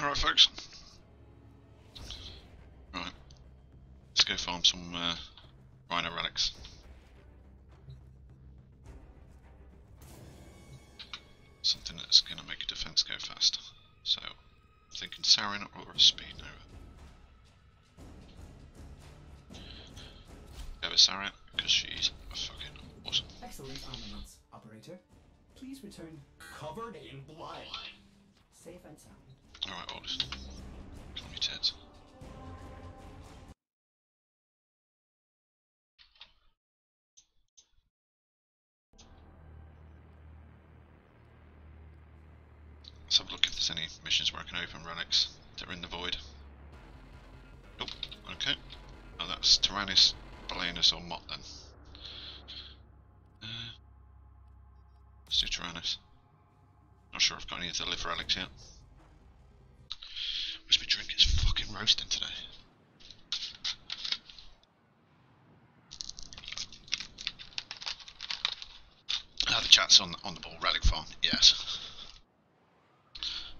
Alright folks, right, let's go farm some rhino relics. Something that's going to make a defense go fast. So, I'm thinking Sarin or a Speed Nova. Go with Sarin, because she's fucking awesome. Excellent armaments, operator. Please return covered in blood. Safe and sound. Alright, oldest. Come on, you tits. Let's have a look if there's any missions where I can open relics that are in the void. Nope, okay. Oh, that's Tyrannus, Balanus, or Mott then. Let's do Tyrannus. Not sure if I've got any of the live relics yet. Must be drink is fucking roasting today. Ah, the chat's on the ball. Relic farm, yes.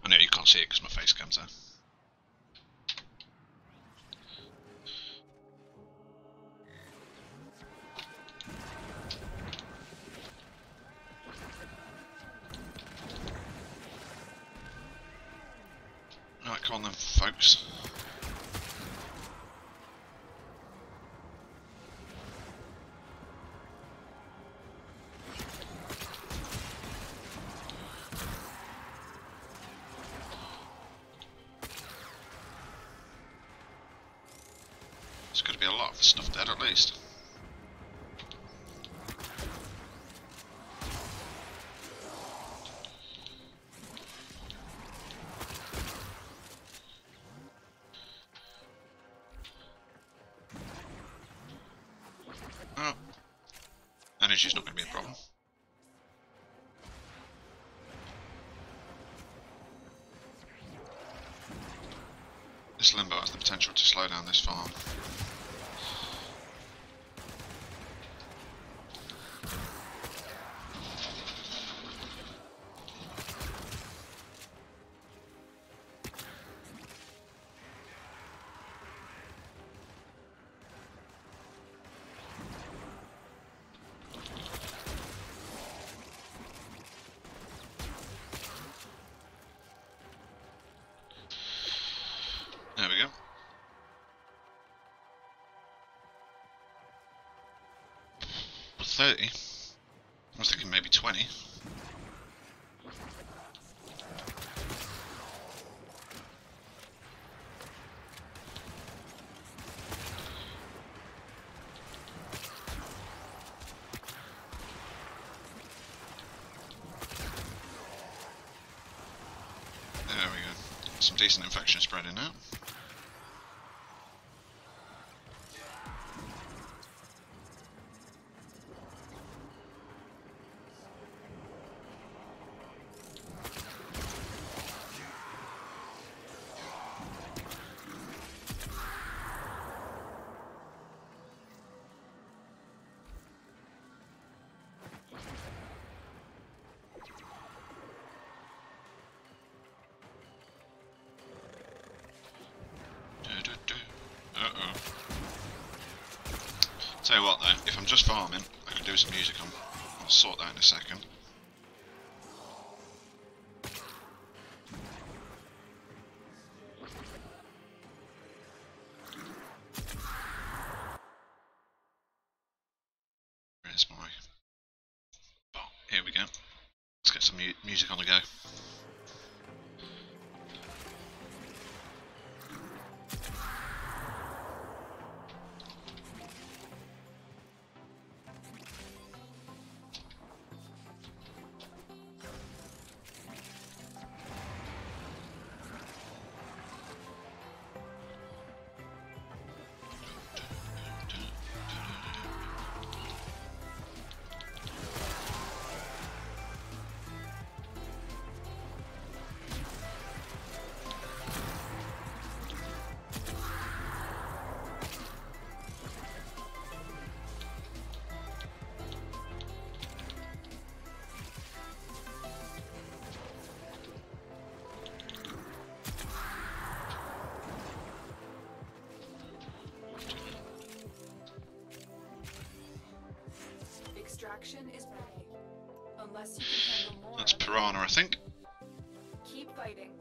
I know you can't see it because my face comes there. Right, come on then, folks. There's got to be a lot of stuff dead at least. Oh, energy's not going to be a problem. This limbo has the potential to slow down this farm. There we go. Well, 30. I was thinking maybe 20. There we go. Some decent infection spreading out. Uh-oh. Tell you what though, if I'm just farming, I can do some music on. I'll sort that in a second. Where's my... Oh, here we go. Let's get some music on the go. Extraction is ready. Unless you can handle more. That's Piranha, I think. Keep fighting.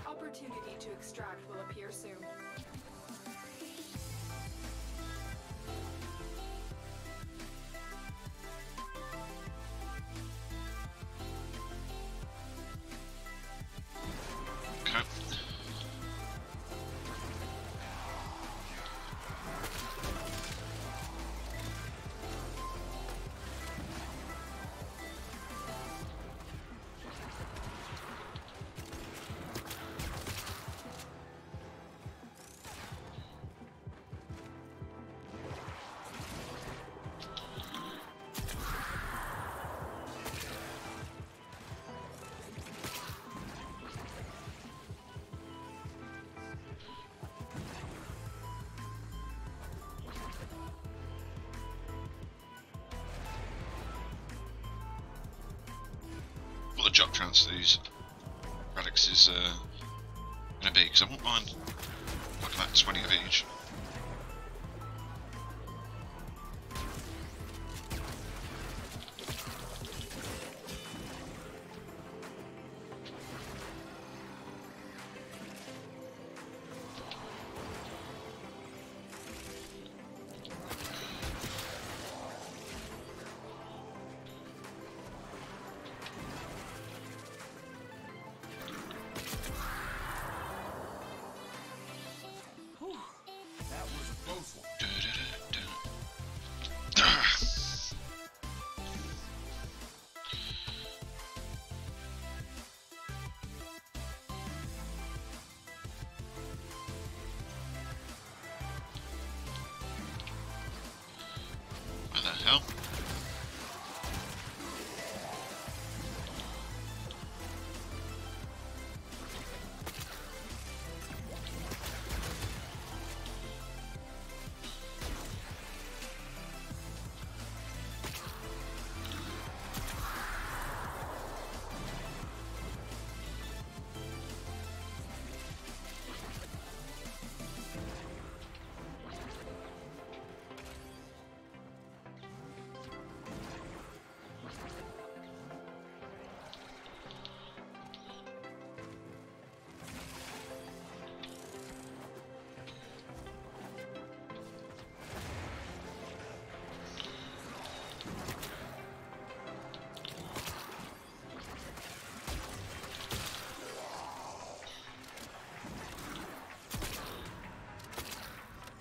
Opportunity to extract will appear soon. Okay. What the job chance of these relics is going to be, because I won't mind like about 20 of each. That was a close one. What the hell?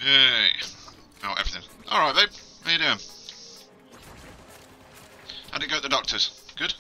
Yay! Oh, everything. Alright, babe. How you doing? How'd it go at the doctor's? Good?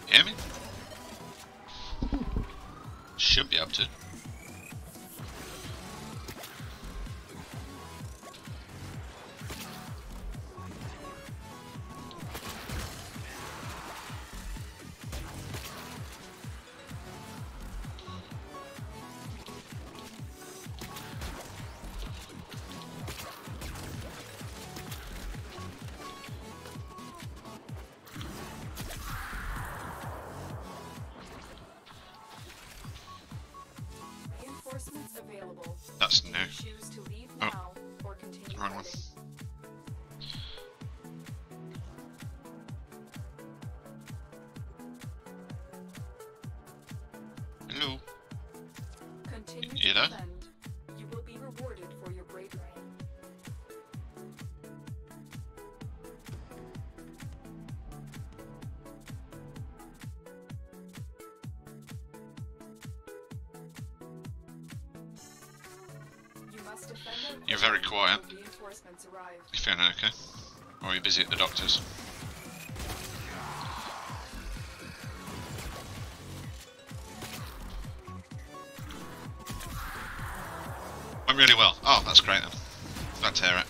Hear me? Should be up to. Reinforcements available. That's new. Choose to leave Oh. now or continue Wrong one. fighting. Hello. Continue You to there? defend. You will be rewarded for your bravery. You must defend our You're very core quiet. until reinforcements arrive. You feeling okay? Or are you busy at the doctor's? Went really well. Oh, that's great then. Glad to hear it.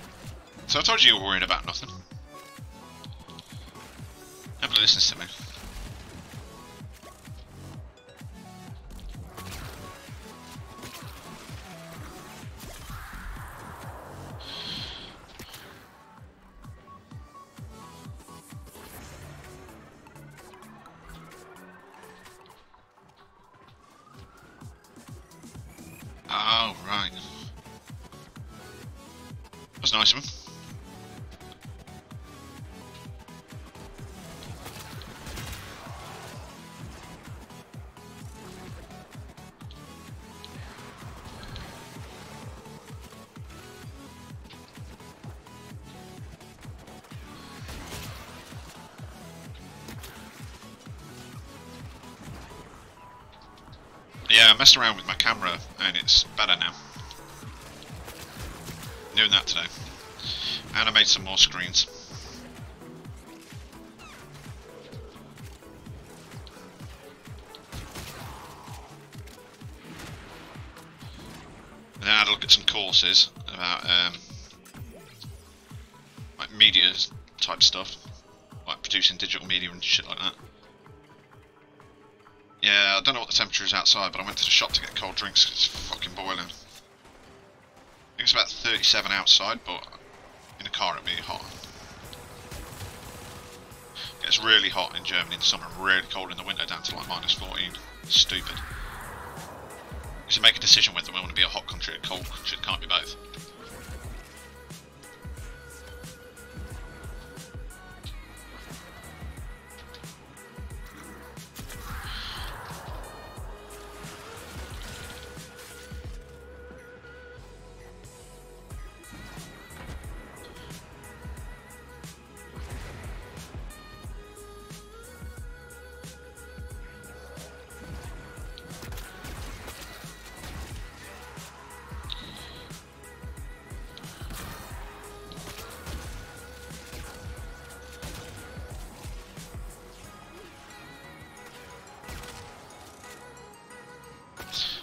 So I told you were worried about nothing. Nobody listens to me. Oh, right. That's nice of him. Yeah, I messed around with my camera and it's better now. Doing that today. And I made some more screens. And then I had a look at some courses about like media type stuff. Like producing digital media and shit like that. Yeah, I don't know what the temperature is outside, but I went to the shop to get cold drinks 'cause it's fucking boiling. I think it's about 37 outside, but in the car it'd be hot. It gets really hot in Germany in the summer and really cold in the winter down to like -14. Stupid. You should make a decision whether we want to be a hot country or a cold country. It can't be both.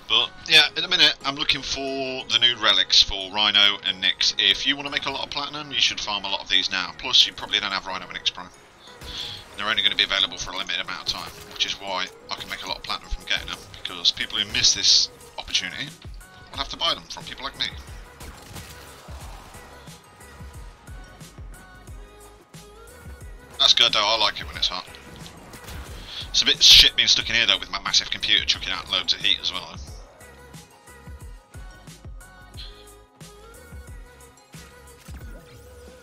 But yeah, at the minute I'm looking for the new relics for Rhino and Nyx. If you want to make a lot of platinum, you should farm a lot of these now. Plus, you probably don't have Rhino and Nyx Prime. They're only going to be available for a limited amount of time, which is why I can make a lot of platinum from getting them. Because people who miss this opportunity will have to buy them from people like me. That's good though, I like it when it's hot. It's a bit shit being stuck in here though with my massive computer chucking out loads of heat as well though.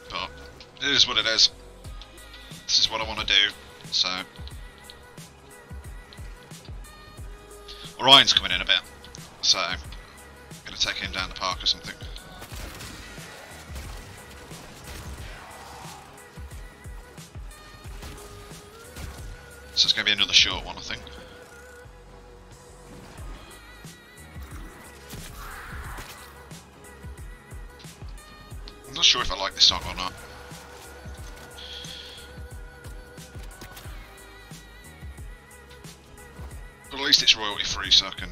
But it is what it is. This is what I want to do, so... Orion's coming in a bit, so I'm going to take him down the park or something. So it's going to be another short one, I think. I'm not sure if I like this song or not. But at least it's royalty free, so I can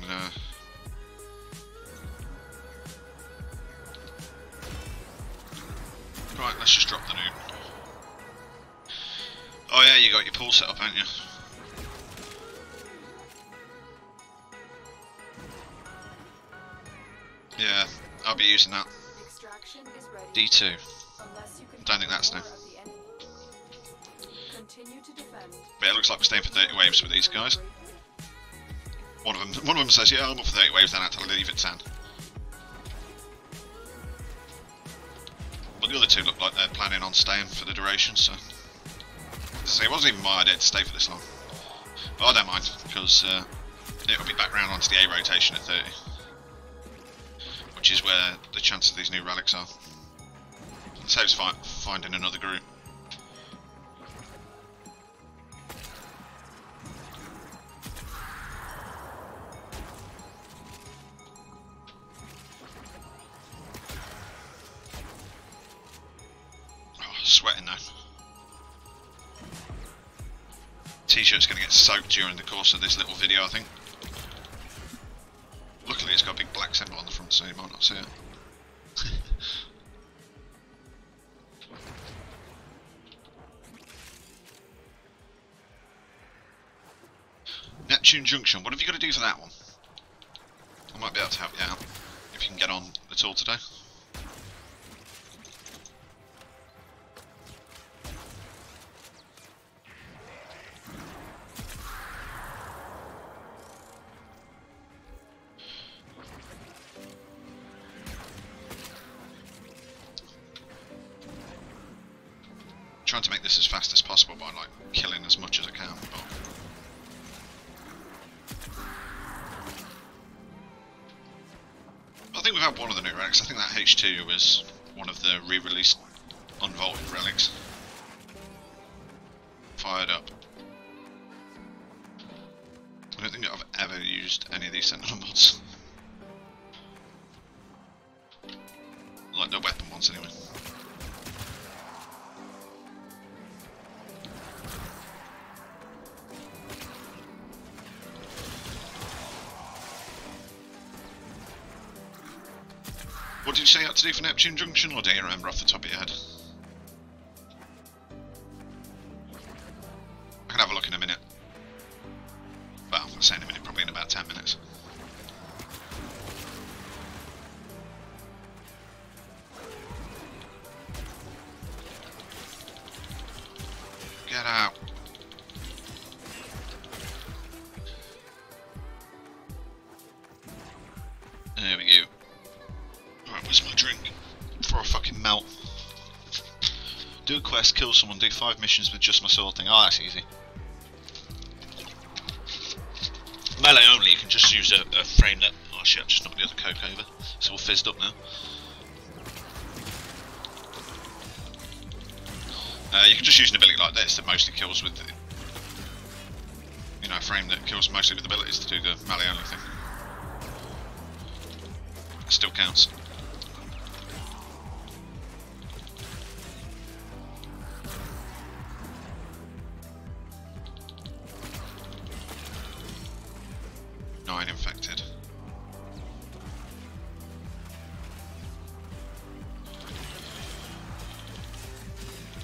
Right, let's just drop the nuke. Oh yeah, you got your pool set up, haven't you? Yeah, I'll be using that. Extraction is ready. D2. Unless you can Don't think that's new. more of the enemy. Continue to defend. But it looks like we're staying for 30 waves with these guys. One of them says, yeah, I'm up for 30 waves, then I had to leave at 10. But the other two look like they're planning on staying for the duration, so... it wasn't even my idea to stay for this long. But I don't mind, because it'll be back round onto the A rotation at 30. Which is where the chance of these new relics are. It saves finding another group. Sweating now. T-shirt's going to get soaked during the course of this little video, I think. Luckily it's got a big black symbol on the front, so you might not see it. Neptune Junction. What have you got to do for that one? I might be able to help you out if you can get on at all today. Trying to make this as fast as possible by like killing as much as I can. But I think we've had one of the new relics. I think that H2 was one of the re-released unvaulted relics. Fired up. I don't think I've ever used any of these Sentinel mods. Like the weapon ones anyway. What did you say you had to do for Neptune Junction, or do you remember off the top of your head? I can have a look in a minute. Well, I'll say in a minute, probably in about 10 minutes. Get out. There we go. Right, where's my drink? Before I fucking melt. Do a quest, kill someone, do 5 missions with just my sword thing. Oh, that's easy. Melee only, you can just use a framelet. Oh shit, I've just knocked the other coke over. It's all fizzed up now. You can just use an ability like this that mostly kills with, you know, a frame that kills mostly with abilities to do the melee only thing. It still counts. Infected.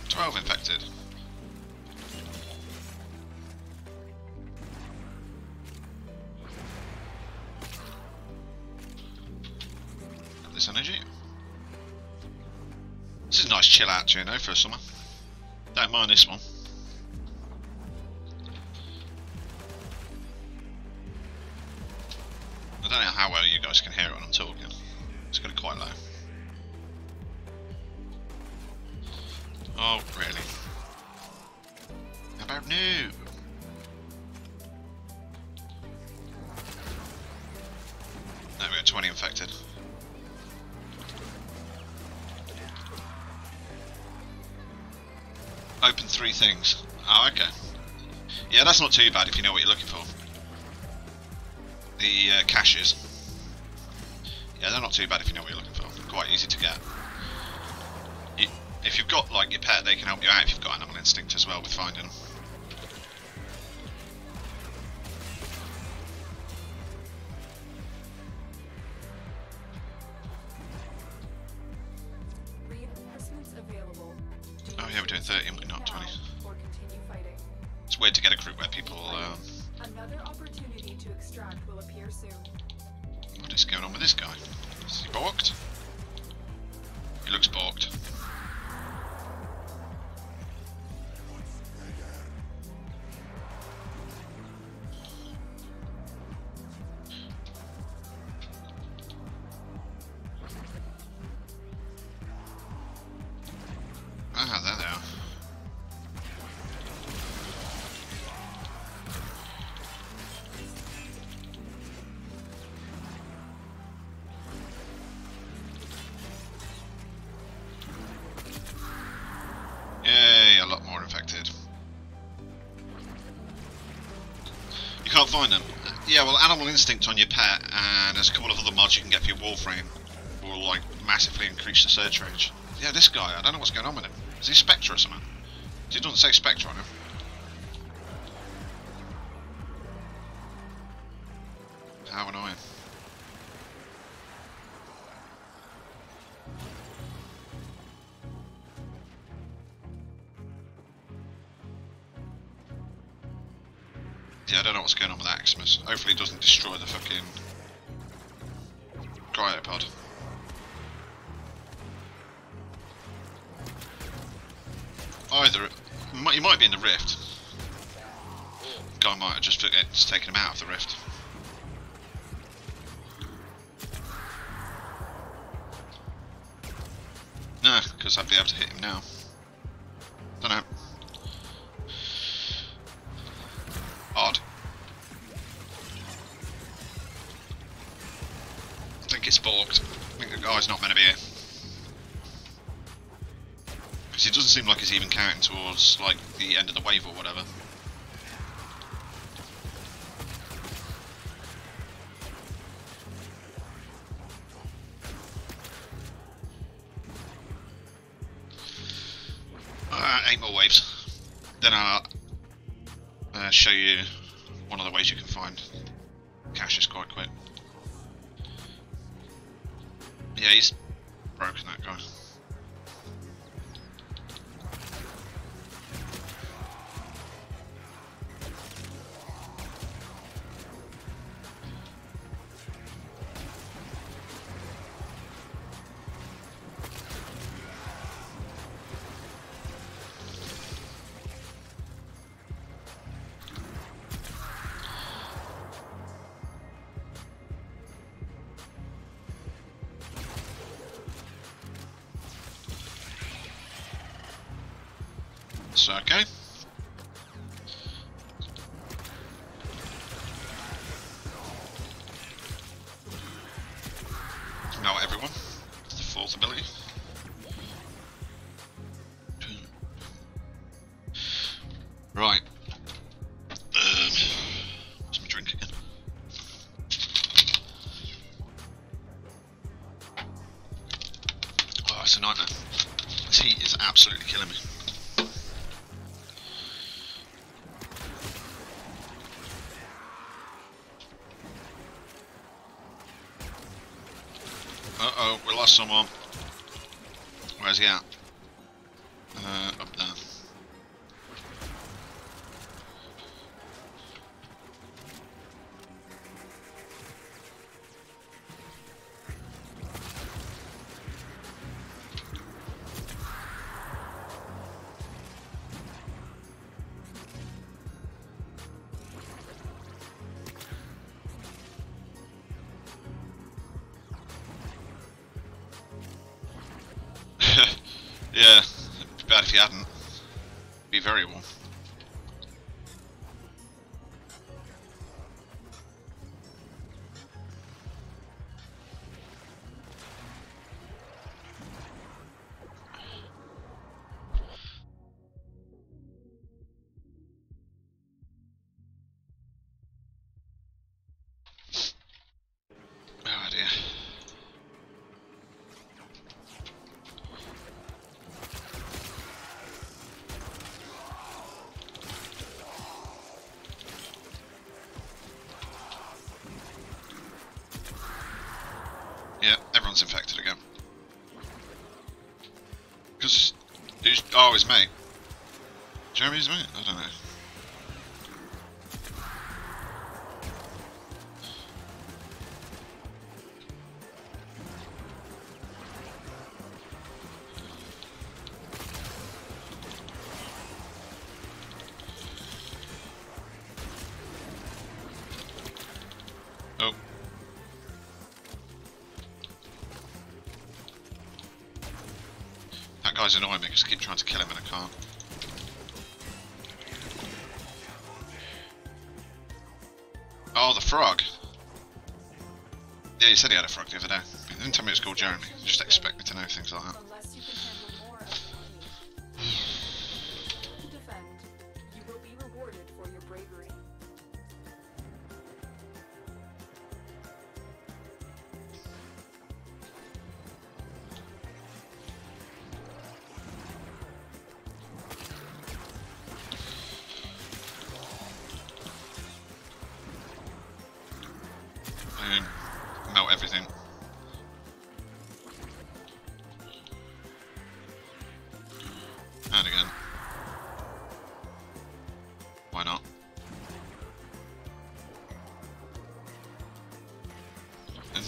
12 infected. Got this energy. This is a nice chill out, you know, for summer. Don't mind this one. I don't know how well you guys can hear it when I'm talking. It's got it quite low. Oh, really? How about new? There we go, 20 infected. Open 3 things. Oh, okay. Yeah, that's not too bad if you know what you're looking for. The caches. Yeah, they're not too bad if you know what you're looking for. Quite easy to get. If you've got like your pet, they can help you out if you've got animal instinct as well with finding them. Reinforcements available. Oh yeah, we're doing 30 and not 20. Or continue fighting. It's weird to get a group where people. Another opportunity to extract will appear soon. What is going on with this guy? Is he balked? He looks balked. Ah, there they are. Yay, a lot more infected. You can't find them. Yeah, well, Animal Instinct on your pet, and there's a couple of other mods you can get for your Warframe will like massively increase the search range. Yeah, this guy, I don't know what's going on with him. Is he Spectre or something? It doesn't say Spectre on him. How annoying. Yeah, I don't know what's going on with that Xmas. Hopefully it doesn't destroy the fucking cryopod. Either he might be in the rift. Guy might have just taken him out of the rift. Nah, because I'd be able to hit him now. Don't know. Odd. I think it's balked. I think the guy's not meant to be here. Because it doesn't seem like he's even counting towards like the end of the wave or whatever. Alright, 8 more waves. Then I'll show you one of the ways you can find caches quite quick. Yeah, he's broken, that guy. So, okay. Melt everyone. It's the fourth ability. Right. What's my drink again? Oh, it's a nightmare. This heat is absolutely killing me. Uh-oh, we lost someone. Where's he at? Up there. Yeah, it'd be bad if you hadn't. It'd be very warm. Oh dear. Yeah, everyone's infected again. Because, oh, his mate. Jeremy's mate? I don't know. Oh. That guy's annoying me because I keep trying to kill him and I can't. Oh, the frog. Yeah, he said he had a frog the other day. He didn't tell me it was called Jeremy. He just expect me to know things like that. Unless you can handle more of the enemy. To defend, you will be rewarded for your bravery. Melt everything.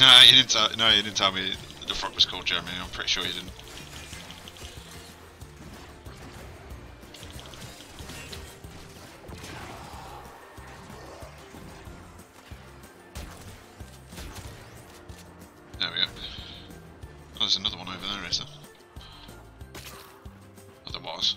No, you didn't. No, you didn't tell me the frog was called Jeremy. I'm pretty sure you didn't. There we go. Oh, there's another one over there, is there? Oh, there was.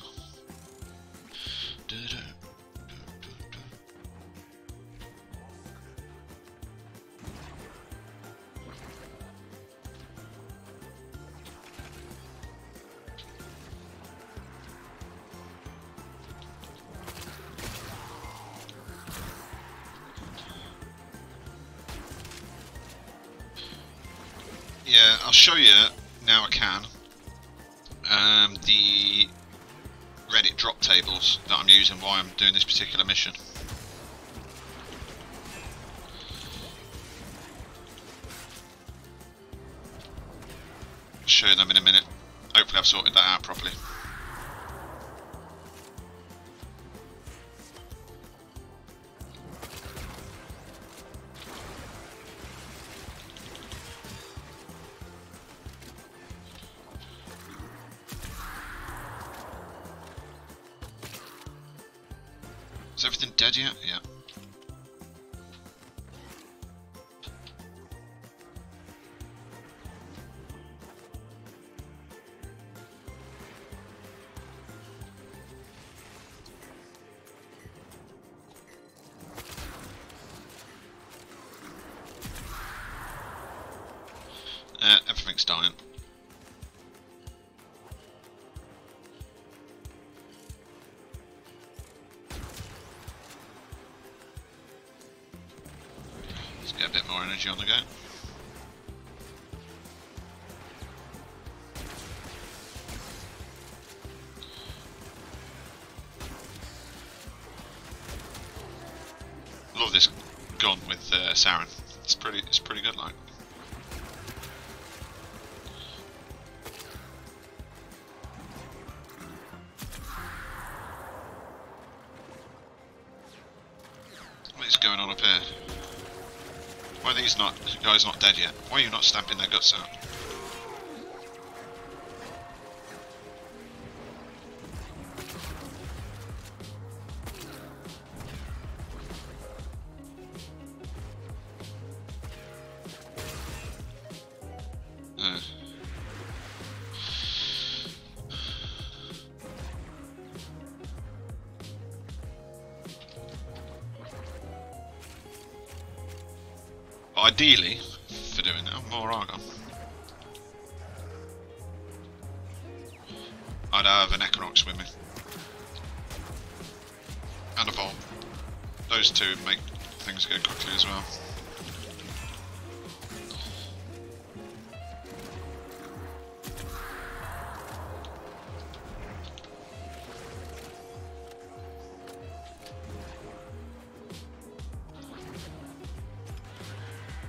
Yeah, I'll show you now I can. The Reddit drop tables that I'm using while I'm doing this particular mission. I'll show you them in a minute. Hopefully I've sorted that out properly. Is everything dead yet? Yeah. Everything's dying. Let's get a bit more energy on the go. Love this gun with Saren. It's pretty good, like. What is going on up here? Why are these guys not dead yet? Why are you not stamping their guts out? Ideally, for doing that, more argon. I'd have an Equinox with me. And a Volt. Those two make things go quickly as well.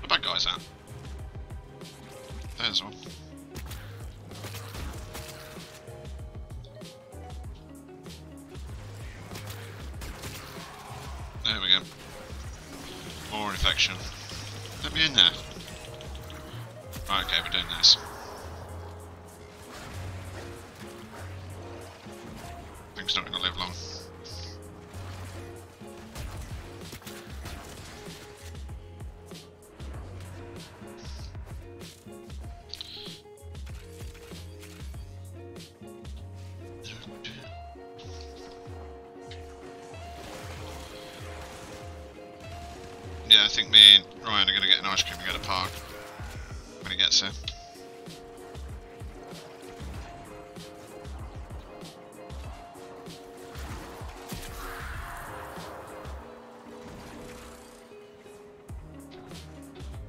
The bad guy's out. There's one. There we go. More infection. Let me in there. Right, okay, we're doing this. Thing's not going to live long. Yeah, I think me and Ryan are going to get an ice cream and go to the park when he gets here.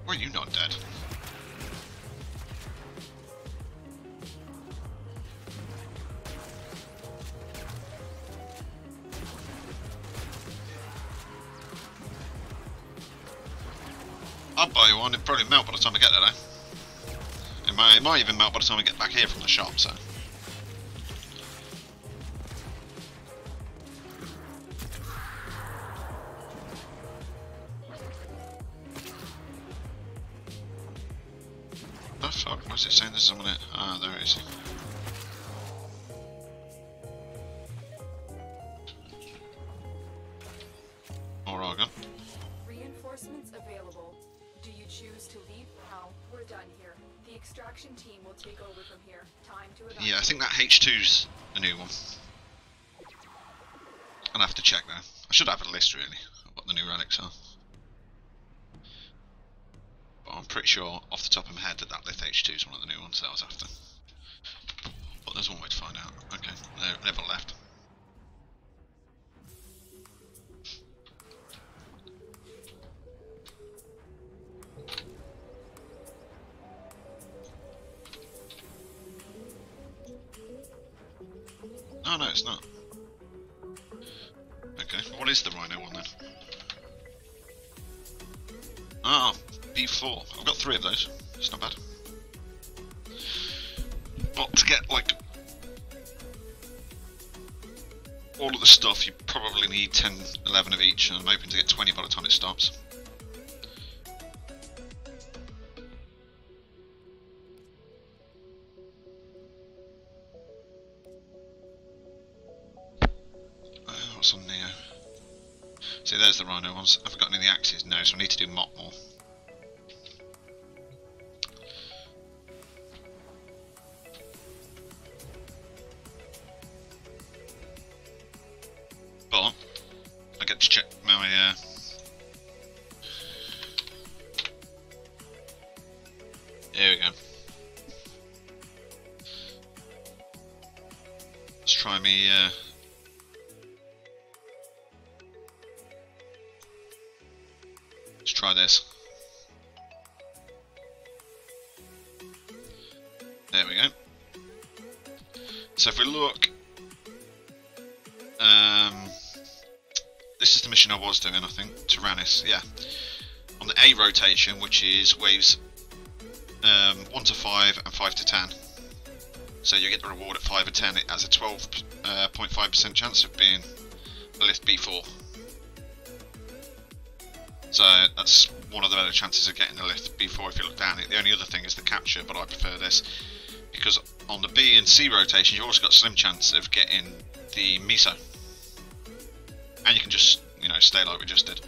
Why are you not dead? I'll buy you one, it'll probably melt by the time I get there though. It might even melt by the time I get back here from the shop, so. the fuck? Why is it saying there's someone in it? Ah, there it is. More argon. Reinforcements available. Do you choose to leave now? We're done here. The extraction team will take over from here. Time to evacuate. Yeah, I think that H2's a new one. I'll have to check though. I should have a list really of what the new relics are. But I'm pretty sure off the top of my head that Lith H2 is one of the new ones that I was after. But there's one way to find out. Okay, they've all left. Oh no, it's not. Okay, what is the Rhino one then? Ah, B4. I've got 3 of those. It's not bad. But to get like all of the stuff, you probably need 10, 11 of each, and I'm hoping to get 20 by the time it stops. What's on Neo? See, there's the Rhino ones. I haven't got any of the axes, no, so I need to do Mop more. But I get to check my there we go. Let's try me let's try this. There we go. So if we look, this is the mission I was doing, I think. Tyrannus, yeah. On the A rotation, which is waves 1 to 5 and 5 to 10. So you get the reward at 5 or 10. It has a 12.5% chance of being a lift B4. So that's one of the better chances of getting the lift B4 if you look down it. The only other thing is the capture, but I prefer this because on the B and C rotation, you've also got a slim chance of getting the miso, and you can just, you know, stay like we just did.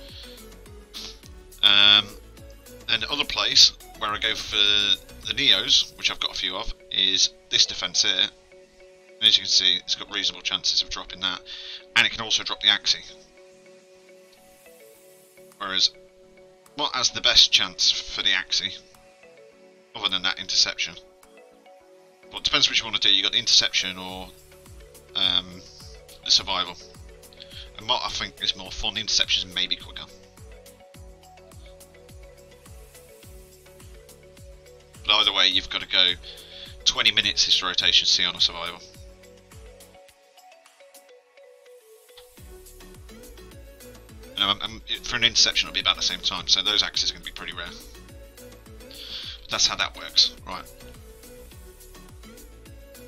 And the other place where I go for the Neos, which I've got a few of, is this defence here. And as you can see, it's got reasonable chances of dropping that, and it can also drop the Axie. Whereas, what has the best chance for the Axie, other than that interception? Well, it depends which you want to do. You got the interception or the survival. And what I think is more fun, the interception is maybe quicker. But either way, you've got to go 20 minutes this rotation to see on a survival. And for an interception, it'll be about the same time, so those axes are going to be pretty rare. But that's how that works, right?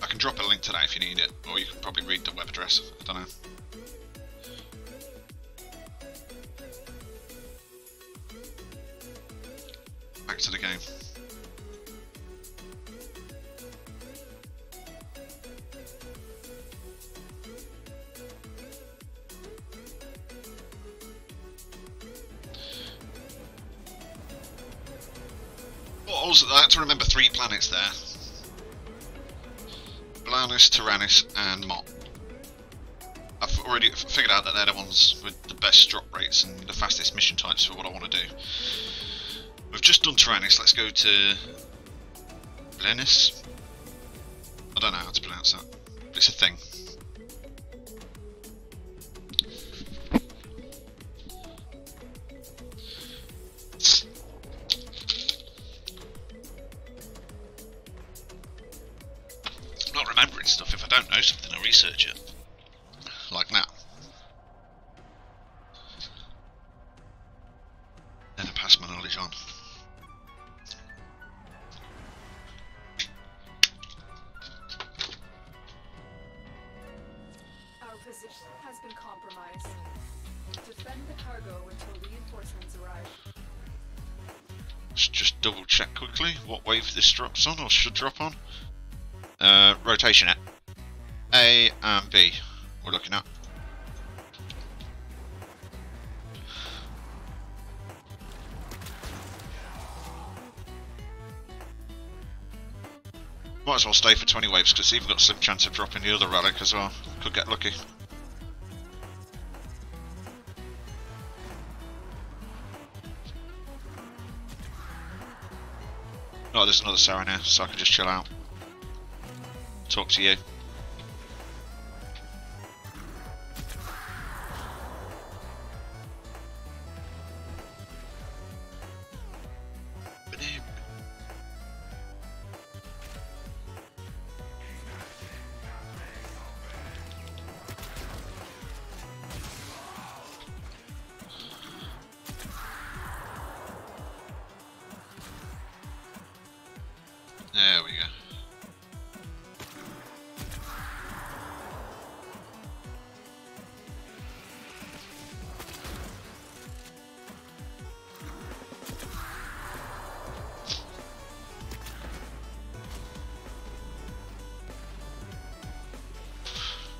I can drop a link to that if you need it, or you can probably read the web address. I don't know. Back to the game. Also, I had to remember 3 planets there. Blanus, Tyrannus and Mott. I've already figured out that they're the ones with the best drop rates and the fastest mission types for what I want to do. We've just done Tyrannus, let's go to Blenus. I don't know how to pronounce that, but it's a thing. Remembering stuff. If I don't know something, I research it. Like that. Then I pass my knowledge on. Our position has been compromised. Defend the cargo until reinforcements arrive. Let's just double check quickly what wave this drops on, or should drop on. Rotation it. A and B we're looking at. Might as well stay for 20 waves because it's even got a slim chance of dropping the other relic as well. Could get lucky. Oh, there's another Siren here, so I can just chill out. Talk to you. There we go.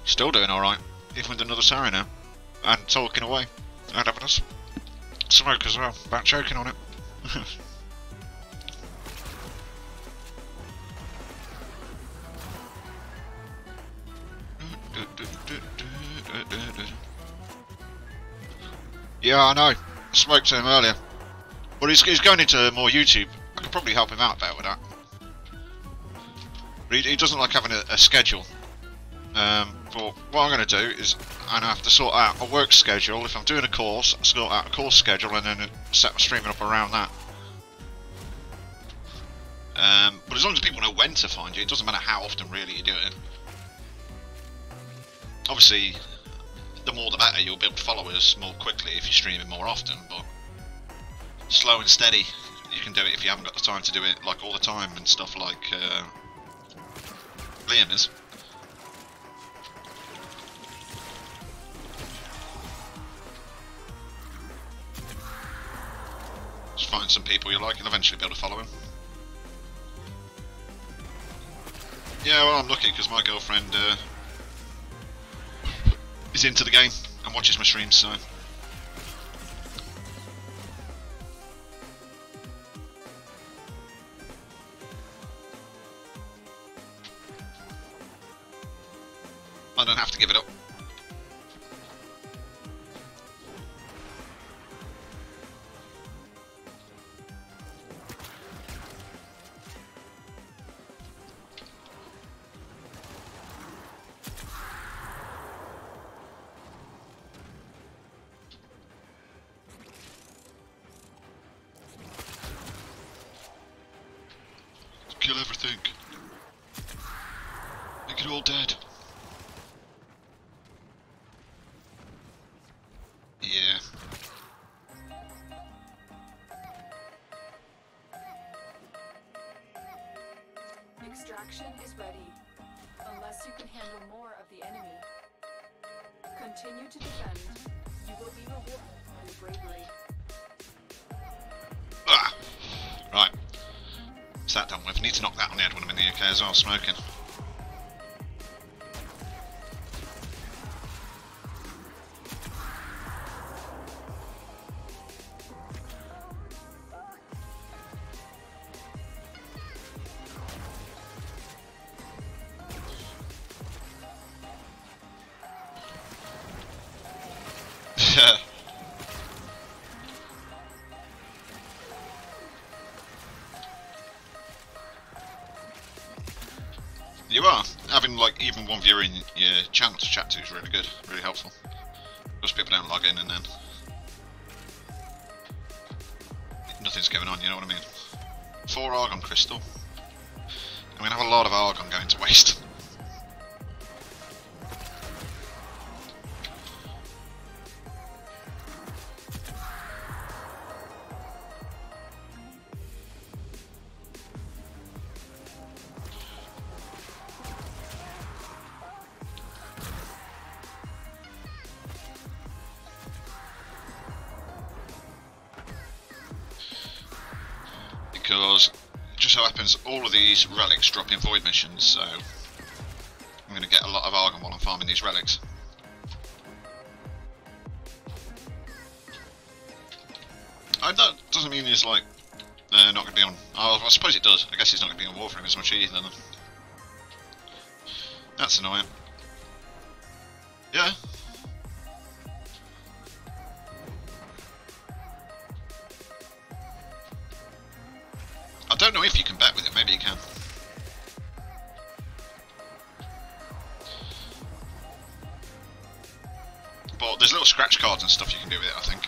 Still doing alright, even with another Siren now. And talking away. And having a smoke as well, about choking on it. Yeah, I know. I spoke to him earlier. Well, he's going into more YouTube. I could probably help him out better with that. But he doesn't like having a schedule. But what I'm going to do is I have to sort out a work schedule. If I'm doing a course, I sort out a course schedule and then set my streaming up around that. But as long as people know when to find you, it doesn't matter how often really you do it. Obviously, the more the better, you'll build followers more quickly if you're streaming more often, but slow and steady, you can do it if you haven't got the time to do it like all the time and stuff like Liam is. Just find some people you like and eventually be able to follow him. Yeah, well, I'm lucky because my girlfriend is into the game and watches my streams, so. I don't have to give it up. Kill everything. Make it all dead. Yeah. Extraction is ready. Unless you can handle more of the enemy. Continue to defend. You will be rewarded for your bravery. Ah! Right. What's that done with? I need to knock that on the head when I'm in the UK as well, smoking. You are. Having like even one viewer in your channel to chat to is really good, really helpful. Most people don't log in and then nothing's going on, you know what I mean? 4 Argon Crystal. I'm going to have a lot of Argon going to waste. because it just so happens all of these relics drop in void missions, so I'm going to get a lot of Argon while I'm farming these relics. That doesn't mean he's like not going to be on. Oh, I suppose it does. I guess he's not going to be on Warframe as much either. Then. That's annoying. Yeah. I don't know if you can bet with it. Maybe you can. But there's little scratch cards and stuff you can do with it, I think.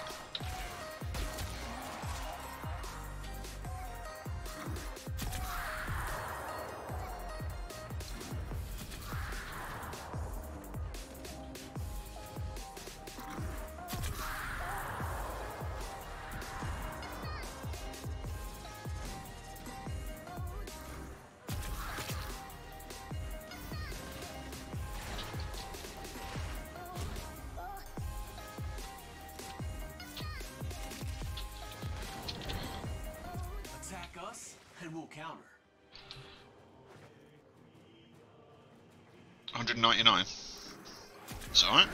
And we'll counter. 199. It's alright.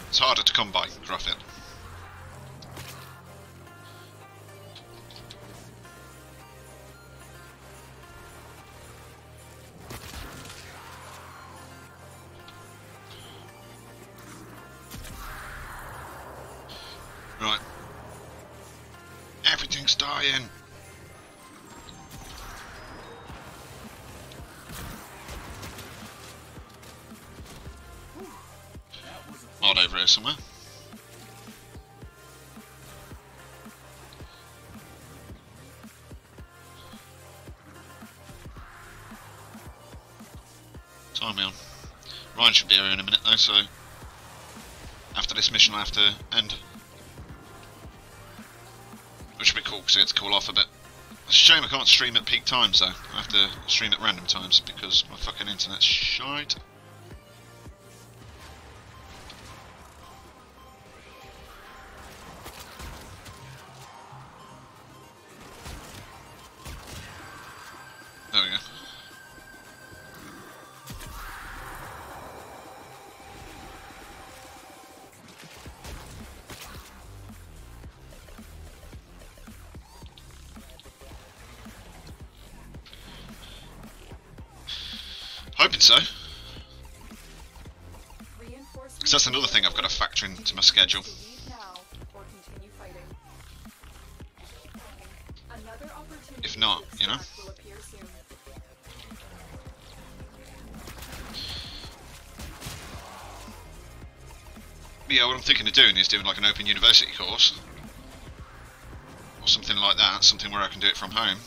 It's harder to come by, Gruffin. Right. Everything's dying. Odd over here somewhere. Time me on. Ryan should be here in a minute though, so after this mission I have to end. Which would be cool because I get to cool off a bit. It's a shame I can't stream at peak times though. I have to stream at random times because my fucking internet's shite. There we go. Hoping so. Because that's another thing I've got to factor into my schedule. If not, you know. Yeah, what I'm thinking of doing is doing like an open university course. Or something like that, something where I can do it from home.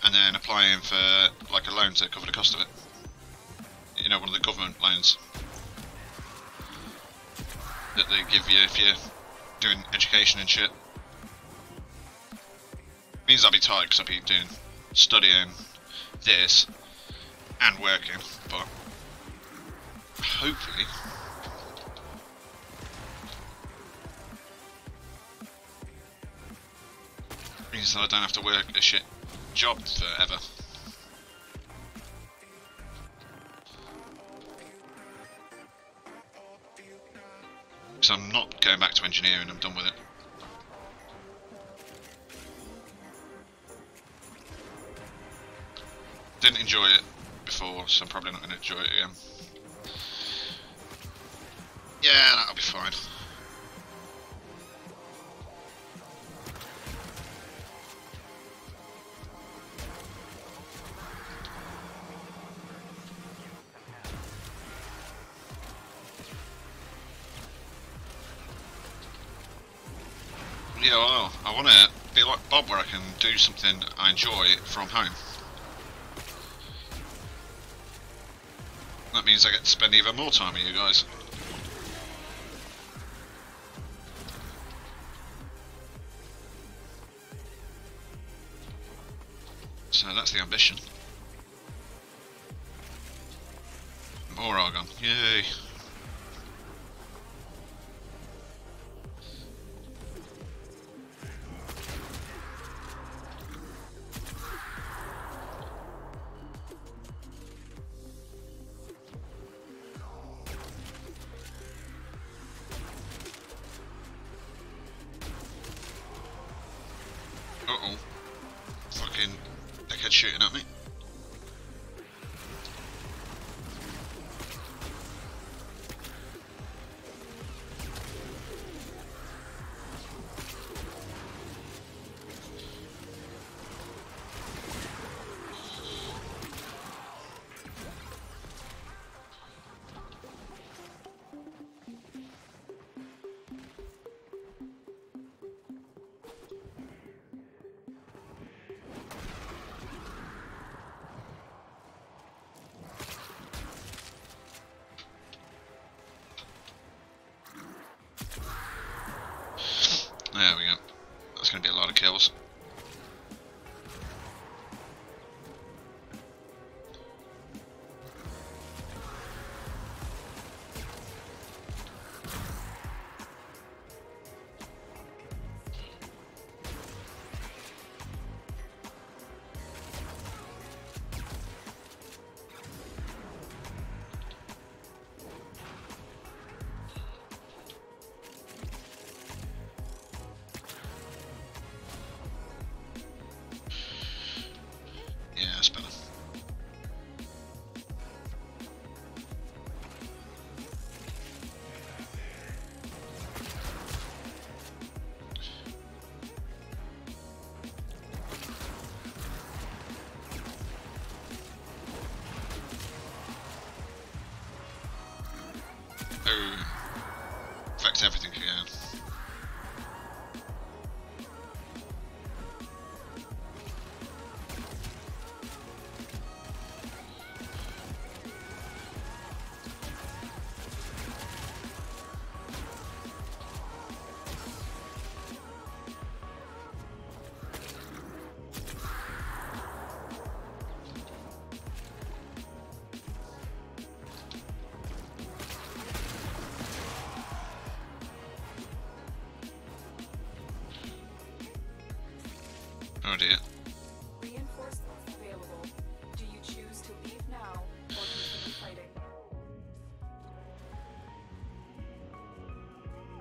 And then applying for like a loan to cover the cost of it. You know, one of the government loans that they give you if you're doing education and shit. Means I'll be tired because I'll be doing studying this and working, but hopefully means that I don't have to work a shit job forever. So I'm not going back to engineering, I'm done with it. Didn't enjoy it before, so I'm probably not going to enjoy it again. Yeah, that'll be fine. Yeah, well, I want to be like Bob where I can do something I enjoy from home. That means I get to spend even more time with you guys. So that's the ambition. More Argon, yay. Uh-oh. Fucking dickhead shooting at me. There we go. That's going to be a lot of kills. Yeah, that's better. Oh, affects everything again. Oh dear. Reinforcements available. Do you choose to leave now or continue fighting?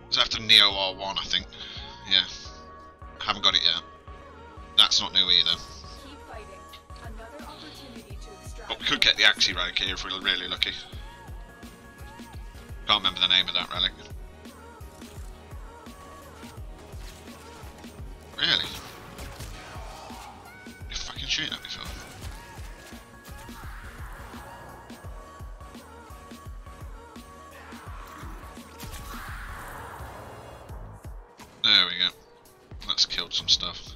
It's after Neo R1, I think. Yeah. Haven't got it yet. That's not new either. Keep fighting. Another opportunity to extract. But we could get the Axie relic here if we're really lucky. Can't remember the name of that relic. Really? You're fucking shooting at me for? There we go. That's killed some stuff.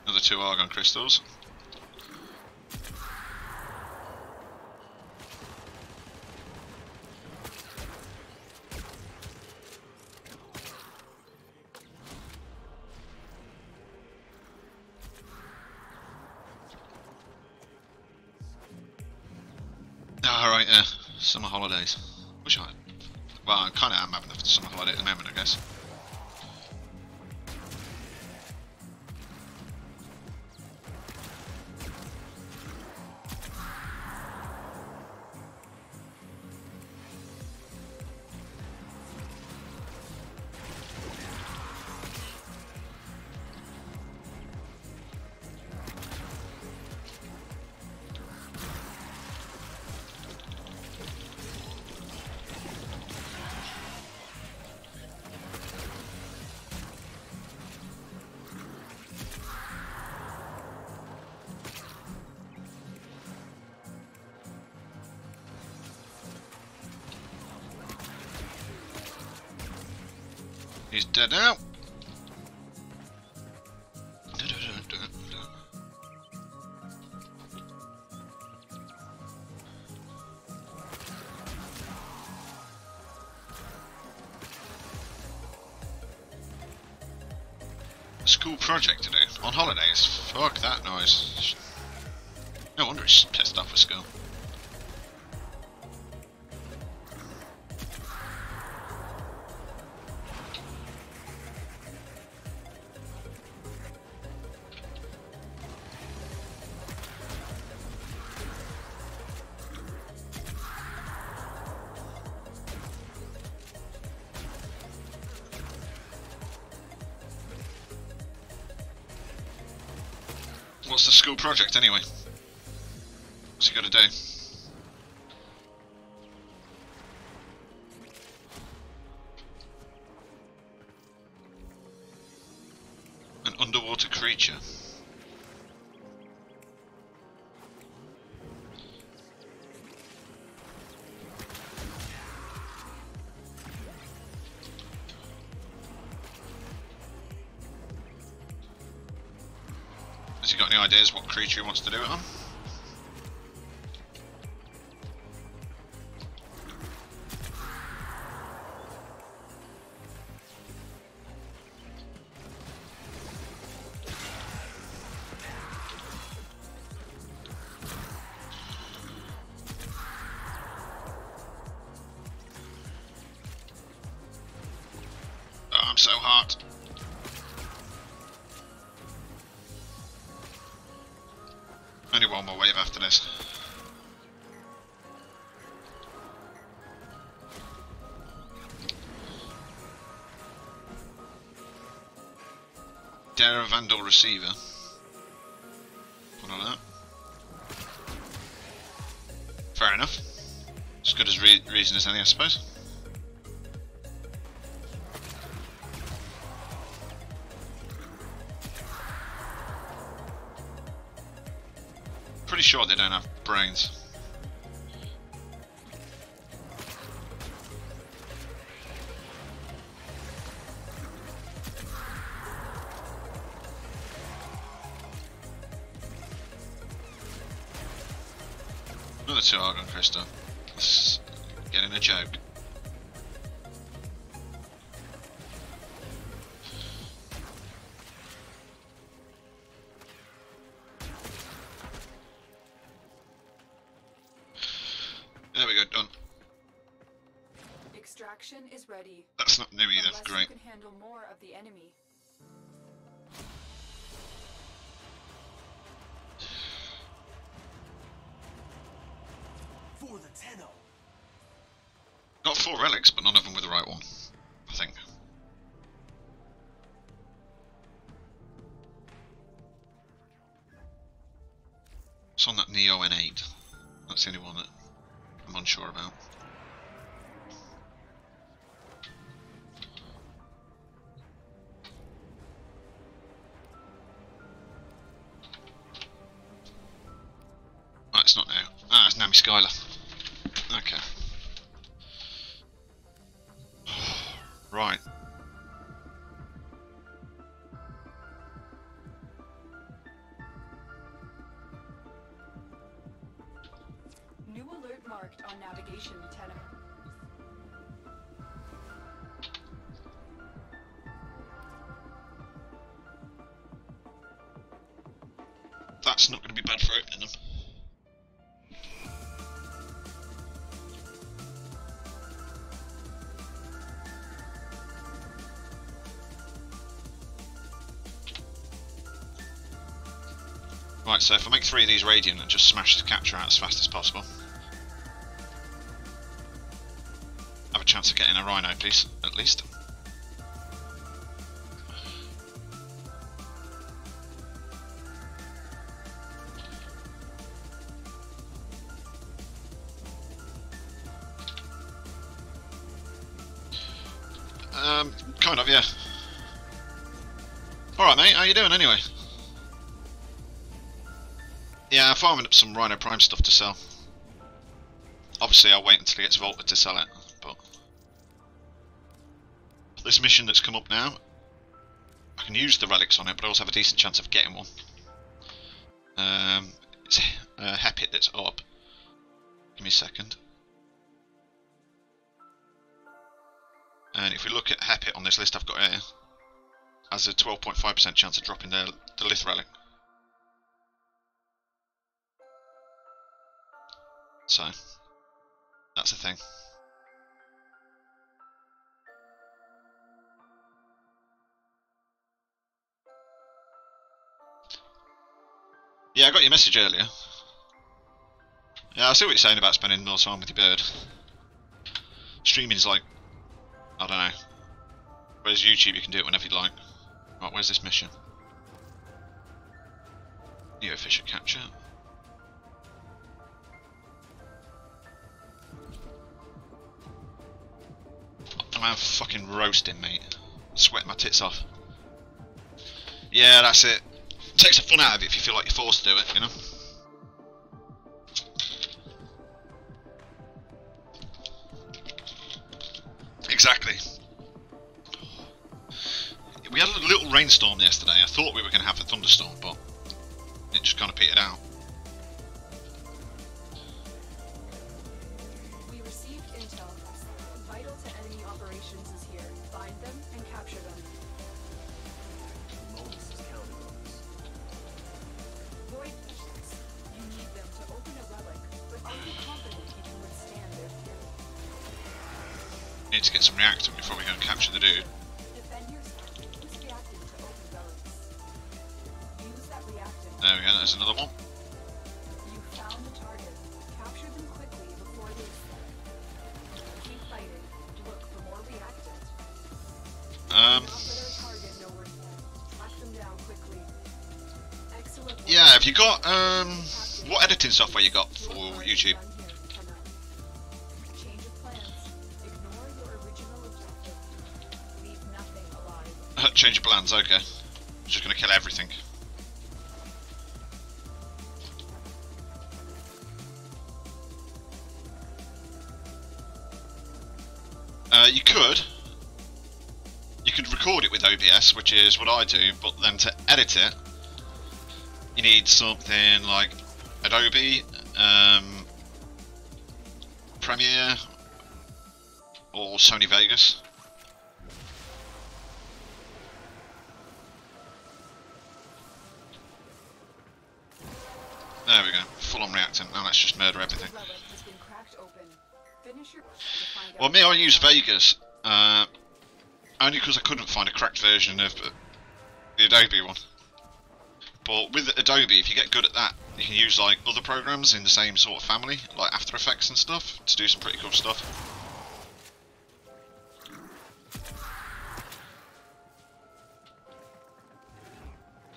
Another 2 argon crystals. Alright, summer holidays. Wish I had. Well, I kind of am having a summer holiday at the moment, I guess. He's dead now. School project today. On holidays. Fuck that noise. No wonder he's pissed off with school. What's the school project anyway? What's he got to do? An underwater creature. Has he got any ideas what creature he wants to do it on? Oh, I'm so hot. Only one more wave after this. Dare a Vandal Receiver. What on that? Fair enough. As good as reason as any, I suppose. Pretty sure they don't have brains. Another 2 Argon Crystal. This is getting a joke. There we go, done. Extraction is ready. That's not new either, Unless great. you can handle more of the enemy. For the Tenno. Got 4 relics, but none of them with the right one, I think. It's on that Neo N8. That's the only one that I'm unsure about. Right, it's not now. Ah, it's Nami Skylar. Okay. Right. New alert marked on navigation, Tenno. That's not going to be bad for opening them. Right, so if I make 3 of these radiant and just smash the capture out as fast as possible, have a chance of getting a rhino, please, at least. Kind of, yeah. Alright mate, how you doing anyway? Yeah, I'm farming up some Rhino Prime stuff to sell. Obviously I'll wait until it gets vaulted to sell it, but this mission that's come up now, I can use the relics on it, but I also have a decent chance of getting one. It's a Hepit that's up. Give me a second. And if we look at Hepit on this list I've got here, has a 12.5% chance of dropping the Lith relic. So, that's the thing. Yeah, I got your message earlier. Yeah, I see what you're saying about spending more time with your bird. Streaming's like, I don't know. Whereas YouTube you can do it whenever you like. Right, where's this mission? Neofisher capture. I'm fucking roasting, mate. Sweat my tits off. Yeah, that's it. Takes the fun out of it if you feel like you're forced to do it, you know? Exactly. We had a little rainstorm yesterday. I thought we were going to have a thunderstorm, but it just kind of petered out. We received intel. Vital to enemy operations is here. Find them and capture them. Modus is counting on us. Void visions. You need them to open a relic, but are you confident you can withstand their fury? Need to get some reactor before we go and capture the dude. Defend yourself. Use reactant to open relics. Use that reactant. There we go, there's another one. You found the target. Capture them quickly before they escape. Keep fighting. Look for more reactant. Not let our target know where to go. Track them down quickly. Excellent work. Yeah, have you got, what editing software you got for YouTube? Change of plans. Ignore your original objective. Leave nothing alive. Change of plans, okay. Just gonna kill everything. You could record it with OBS, which is what I do, but then to edit it, you need something like Adobe, Premiere, or Sony Vegas. There we go, full on reactant. Now let's just murder everything. The relic has been cracked open. Finish your to find Well, out. me, I use Vegas, only because I couldn't find a cracked version of the Adobe one. But with Adobe, if you get good at that, you can use like other programs in the same sort of family, like After Effects and stuff, to do some pretty cool stuff.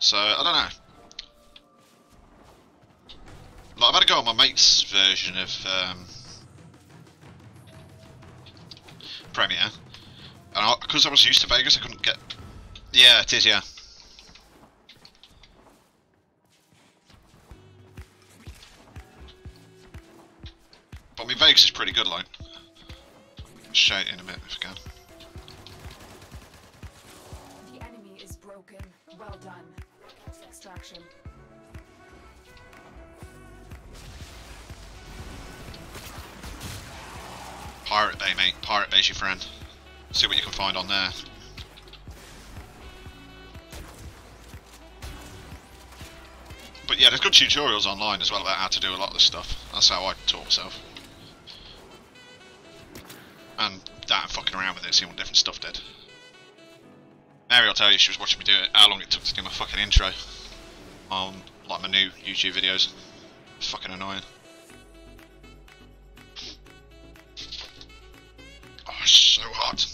So, I don't know. Like, I've had a go on my mate's version of Premiere, and because I was used to Vegas, I couldn't get. Yeah, it is. Yeah. But I mean, Vegas is pretty good. Like, show it in a bit if I can. The enemy is broken. Well done. Extraction. Pirate Bay, mate. Pirate Bay's your friend. See what you can find on there. But yeah, there's good tutorials online as well about how to do a lot of this stuff. That's how I taught myself. And that and fucking around with it, seeing what different stuff did. Mary will tell you she was watching me do it, how long it took to do my fucking intro on like my new YouTube videos. It's fucking annoying. Oh, it's so hot.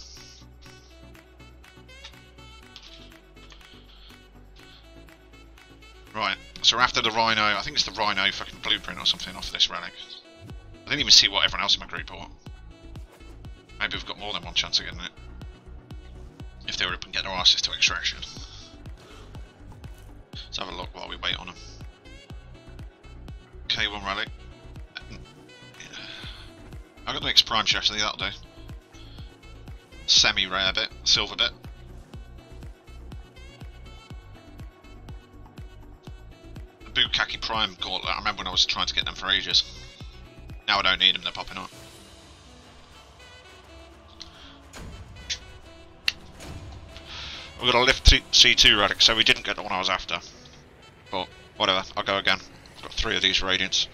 Right, so we're after the Rhino. I think it's the Rhino fucking blueprint or something off this relic. I didn't even see what everyone else in my group bought. Maybe we've got more than one chance of getting it. If they were up and get their asses to extraction. Let's have a look while we wait on them. K1 relic. I got the X Prime actually, that'll do. Semi-rare bit, silver bit. The Bukaki Prime gauntlet, I remember when I was trying to get them for ages. Now I don't need them, they're popping up. We've got a lift C2 relic, so we didn't get the one I was after. But whatever, I'll go again. I've got 3 of these radiants.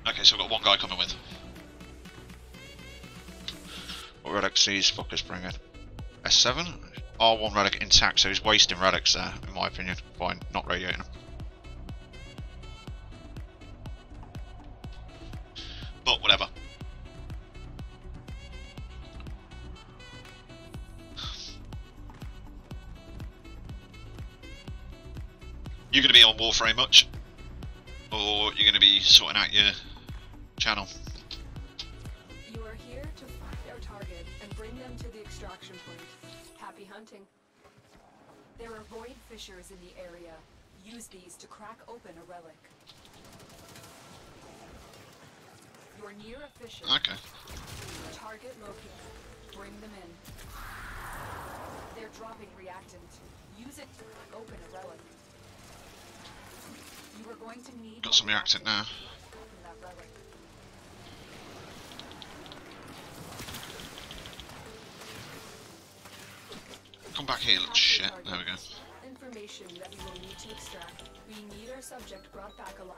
Okay, so we've got one guy coming with. What relics these fuckers bringing? S7? R1 relic intact, so he's wasting relics there, in my opinion, by not radiating them. But whatever. You going to be on Warframe much? Or you're going to be sorting out your channel? You are here to find our target and bring them to the extraction point. Happy hunting. There are void fissures in the area. Use these to crack open a relic. You're near a fissure. Okay. Target located. Bring them in. They're dropping reactant. Use it to crack open a relic. You are going to need Got some reactant now. open that relic. Come back here, little shit. There we go. Information that we will need to extract. We need our subject brought back alive.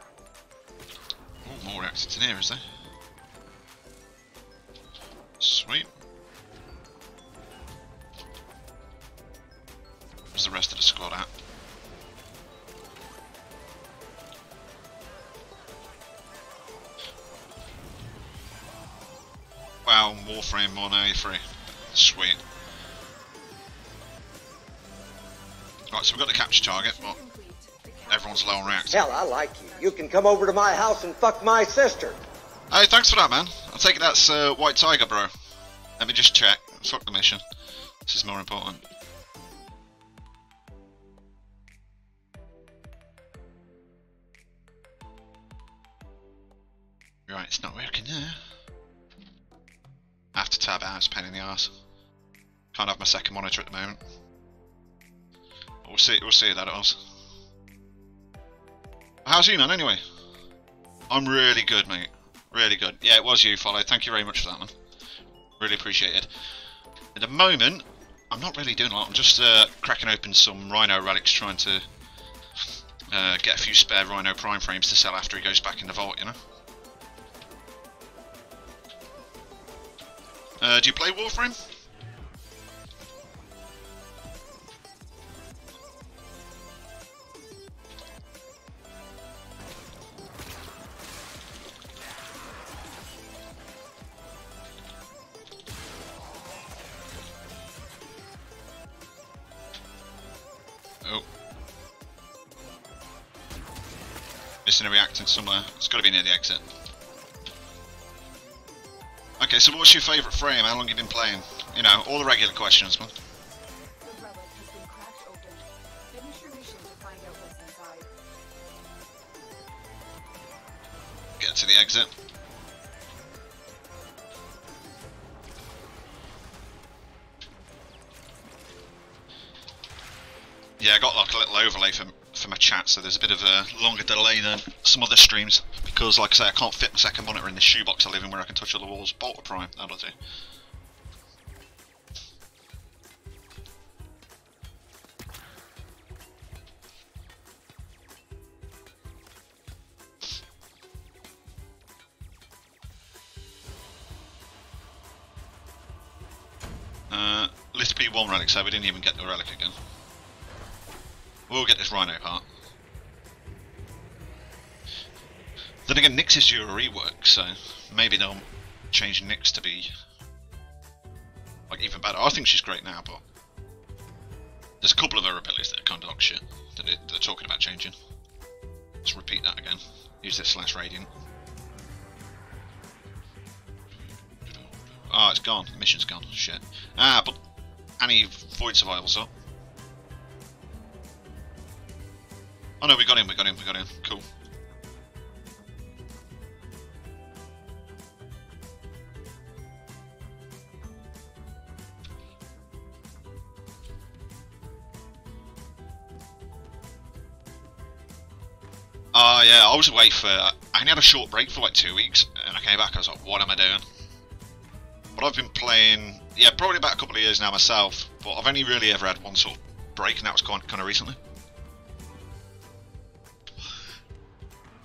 Oh, more reactants in here, is there? Sweet. Where's the rest of the squad at? Wow, Warframe 1A3. Sweet. Right, so we've got the capture target, but everyone's low on reactor. Hell, I like you. You can come over to my house and fuck my sister. Hey, thanks for that, man. I take it that's White Tiger, bro. Let me just check. Fuck the mission. This is more important. Right, it's not working there. I have to tab out, it's a pain in the arse. Can't have my second monitor at the moment. We'll see how that was. How's you, man, anyway? I'm really good, mate. Really good. Yeah, it was you, Follow. Thank you very much for that, man. Really appreciate it. At the moment, I'm not really doing a lot. I'm just cracking open some Rhino relics, trying to get a few spare Rhino Prime frames to sell after he goes back in the vault, you know? Do you play Warframe? Oh. Missing a reactant somewhere. It's got to be near the exit. Okay, so what's your favourite frame? How long have you been playing? You know, all the regular questions, man. The relic has been cracked open. Finish your mission to find out what's inside. Get to the exit. Yeah, I got like a little overlay for my chat, so there's a bit of a longer delay than some other streams. Because, like I say, I can't fit my second monitor in this shoebox I live in where I can touch all the walls. Bolt Prime, that'll do. List P1 relic, so we didn't even get the relic again. We'll get this Rhino part. Then again, Nyx is due a rework, so maybe they'll change Nyx to be like even better. I think she's great now, but there's a couple of her abilities that are kind of dog shit that they're talking about changing. Let's repeat that again. Use this /radiant. Oh, it's gone. The mission's gone. Shit. Ah, but any void survival's up. Oh no, we got him. Cool. Yeah, I was away for... I only had a short break for like 2 weeks, and I came back, I was like, what am I doing? But I've been playing, yeah, probably about a couple of years now myself, but I've only really ever had one sort of break, and that was kind of recently.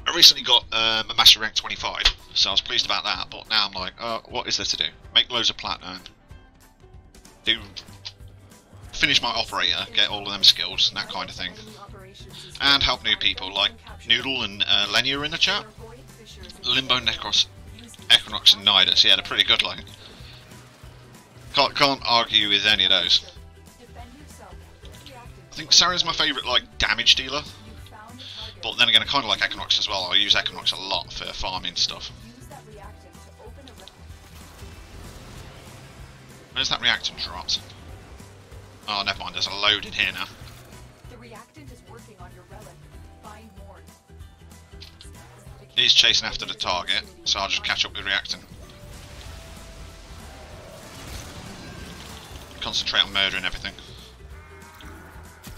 I recently got a Master Rank 25, so I was pleased about that, but now I'm like, what is there to do? Make loads of platinum, finish my operator, get all of them skills, and that kind of thing, and help new people like Noodle and Lenya in the chat. Limbo, Necros, Equinox and Nidus, yeah, they're pretty good, like. Can't argue with any of those. I think Saren's my favourite, like, damage dealer. But then again, I kind of like Equinox as well. I use Equinox a lot for farming stuff. Where's that reactant dropped? Oh, never mind, there's a load in here now. The reactant is working on your relic. Find more. He's chasing after the target, so I'll just catch up with reactant. Concentrate on murdering everything.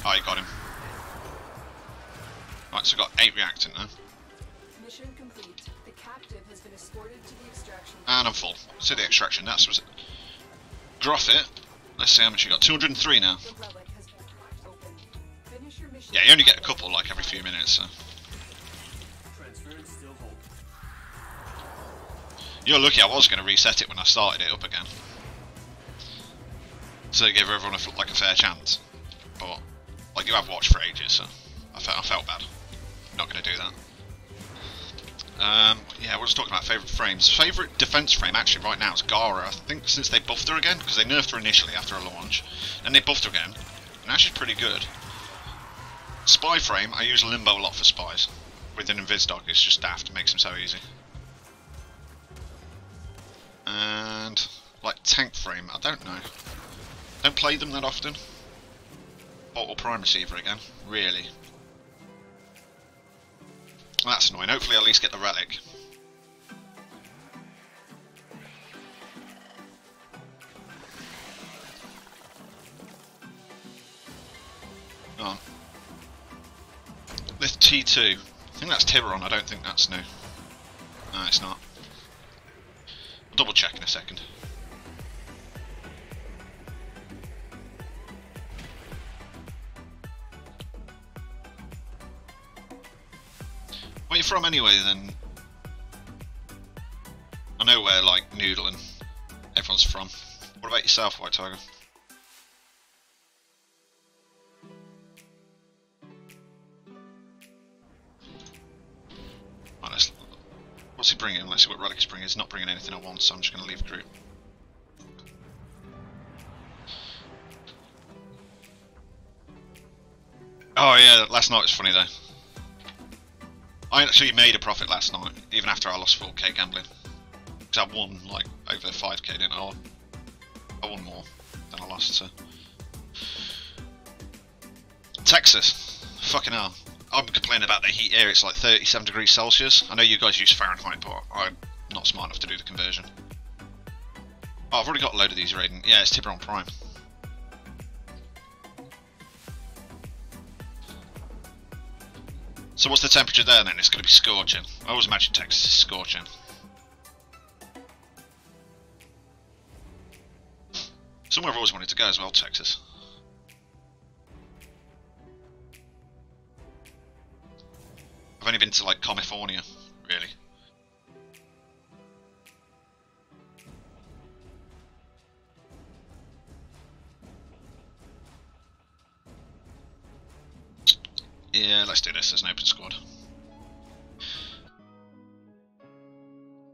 Oh, you got him. Right, so I've got 8 reactant now. Mission complete. The captive has been escorted to the extraction. And I'm full. To the extraction, that's was it. Gruff it. Let's see how much you got. 203 now. The relic has been cracked open. Finish your mission. Yeah, you only get a couple like every few minutes, so. You're lucky I was going to reset it when I started it up again. So give everyone a fair chance. But, like, you have watched for ages, so I felt bad. Not going to do that. Yeah, we're just talking about favourite frames. Favourite defence frame, actually, right now is Gara. I think since they buffed her again, because they nerfed her initially after a launch, and they buffed her again, and now she's pretty good. Spy frame, I use Limbo a lot for spies. With an Invis-Dog, it's just daft, it makes them so easy. And, like, tank frame, I don't know. Don't play them that often. Bottle Prime Receiver again, really. Well, that's annoying. Hopefully I'll at least get the relic. Go on. This T2. I think that's Tiburon, I don't think that's new. No, it's not. I'll double check in a second. Where you from anyway then? I know where like Noodle and everyone's from. What about yourself, White Tiger? Right, what's he bringing? Let's see what relic he's bringing. He's not bringing anything I want, so I'm just going to leave the group. Oh yeah, last night was funny though. I actually made a profit last night, even after I lost 4k gambling. Because I won like over 5k, didn't I? I won more than I lost, so. Texas. Fucking hell. I'm complaining about the heat here, it's like 37 degrees Celsius. I know you guys use Fahrenheit, but I'm not smart enough to do the conversion. Oh, I've already got a load of these raiding. Yeah, it's Tiburon Prime. So what's the temperature there then? It's going to be scorching. I always imagine Texas is scorching. Somewhere I've always wanted to go as well, Texas. I've only been to like California, really. Yeah, let's do this as an open squad.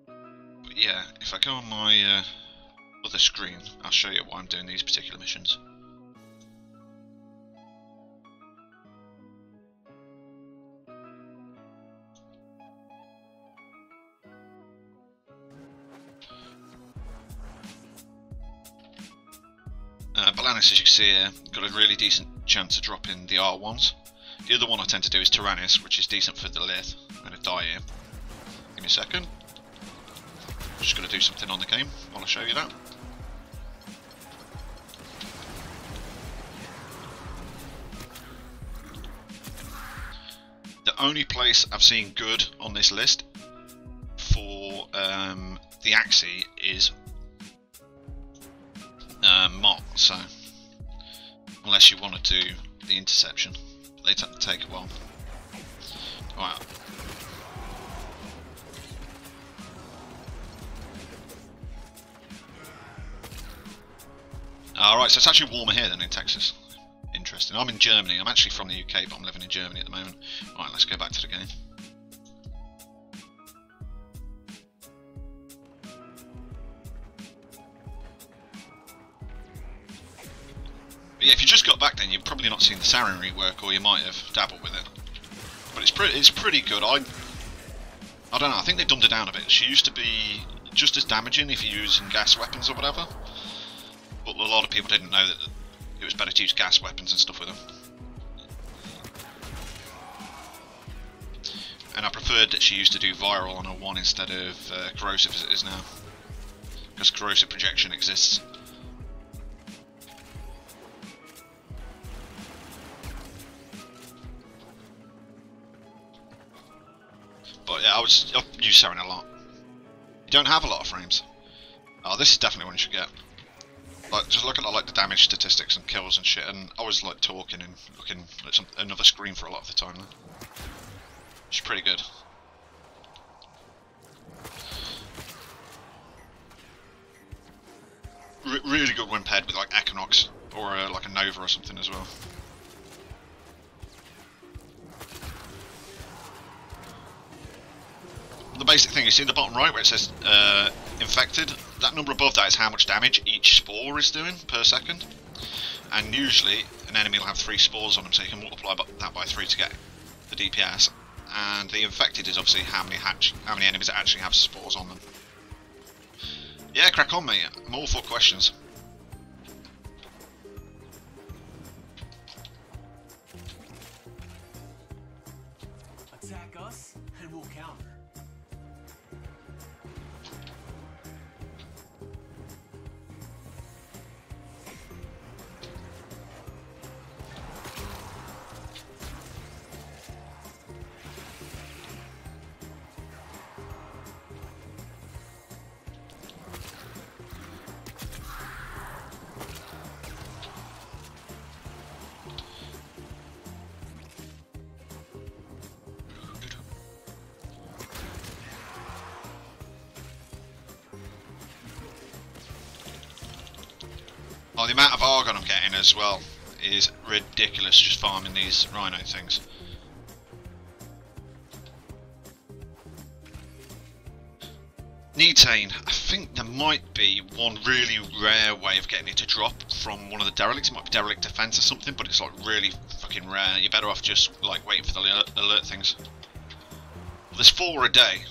But yeah, if I go on my other screen, I'll show you why I'm doing these particular missions. Balanis, as you can see here, got a really decent chance of dropping the R1s. The other one I tend to do is Tyrannus, which is decent for the Lith. I'm going to die here. Give me a second. I'm just going to do something on the game while I show you that. The only place I've seen good on this list for the Axie is Mott, so unless you want to do the interception, they take a while. Right. Alright, so it's actually warmer here than in Texas. Interesting. I'm in Germany. I'm actually from the UK, but I'm living in Germany at the moment. Right, let's go back to the game. But yeah, if you just got back then, you've probably not seen the Sarin rework, or you might have dabbled with it. But it's pretty good. I don't know, I think they dumbed it down a bit. She used to be just as damaging if you're using gas weapons or whatever. But a lot of people didn't know that it was better to use gas weapons and stuff with them. And I preferred that she used to do viral on her 1 instead of corrosive as it is now. Because corrosive projection exists. But yeah, I've used Sarin a lot. You don't have a lot of frames. Oh, this is definitely one you should get. Like, just look at like the damage statistics and kills and shit, and I was like talking and looking at another screen for a lot of the time. Which is pretty good. Really good when paired with like Equinox or like a Nova or something as well. The basic thing, you see in the bottom right where it says infected, that number above that is how much damage each spore is doing per second. And usually an enemy will have 3 spores on them, so you can multiply that by 3 to get the DPS. And the infected is obviously how many enemies actually have spores on them. Yeah, crack on, mate. I'm all for questions. Attack us, and we'll counter. Oh, the amount of Argon I'm getting as well is ridiculous, just farming these Rhino things. Netane, I think there might be one really rare way of getting it to drop from one of the derelicts. It might be derelict defense or something, but it's like really fucking rare. You're better off just like waiting for the alert things. There's 4 a day.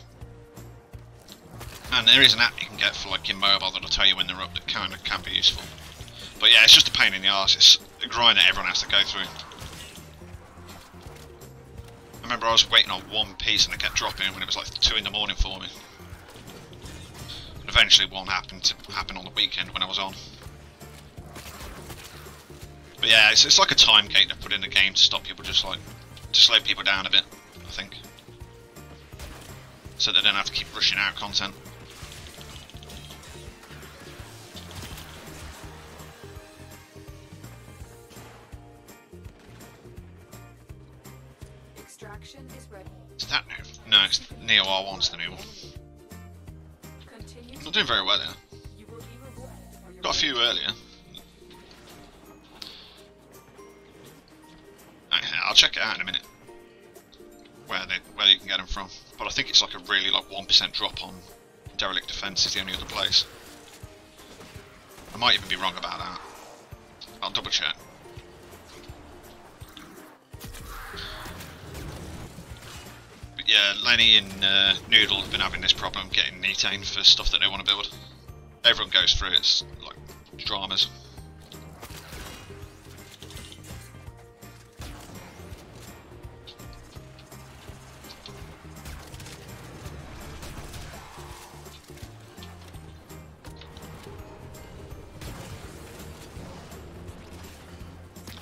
And there is an app you can get for like your mobile that'll tell you when they're up that kind of can be useful. But yeah, it's just a pain in the arse. It's a grind that everyone has to go through. I remember I was waiting on one piece and it kept dropping when it was like 2 in the morning for me. And eventually one happened to happen on the weekend when I was on. But yeah, it's like a time gate they put in the game to stop people, just like to slow people down a bit, I think. So they don't have to keep rushing out content. Extraction is ready. Is that new? No, it's Neo R1's the new one. Continue. Not doing very well here. You will be rewarded for your Got a few earlier. I'll check it out in a minute. Where you can get them from. But I think it's like a really like 1% drop on derelict defense is the only other place. I might even be wrong about that. I'll double check. But yeah, Lenny and Noodle have been having this problem getting Netane for stuff that they want to build. Everyone goes through it, it's like dramas.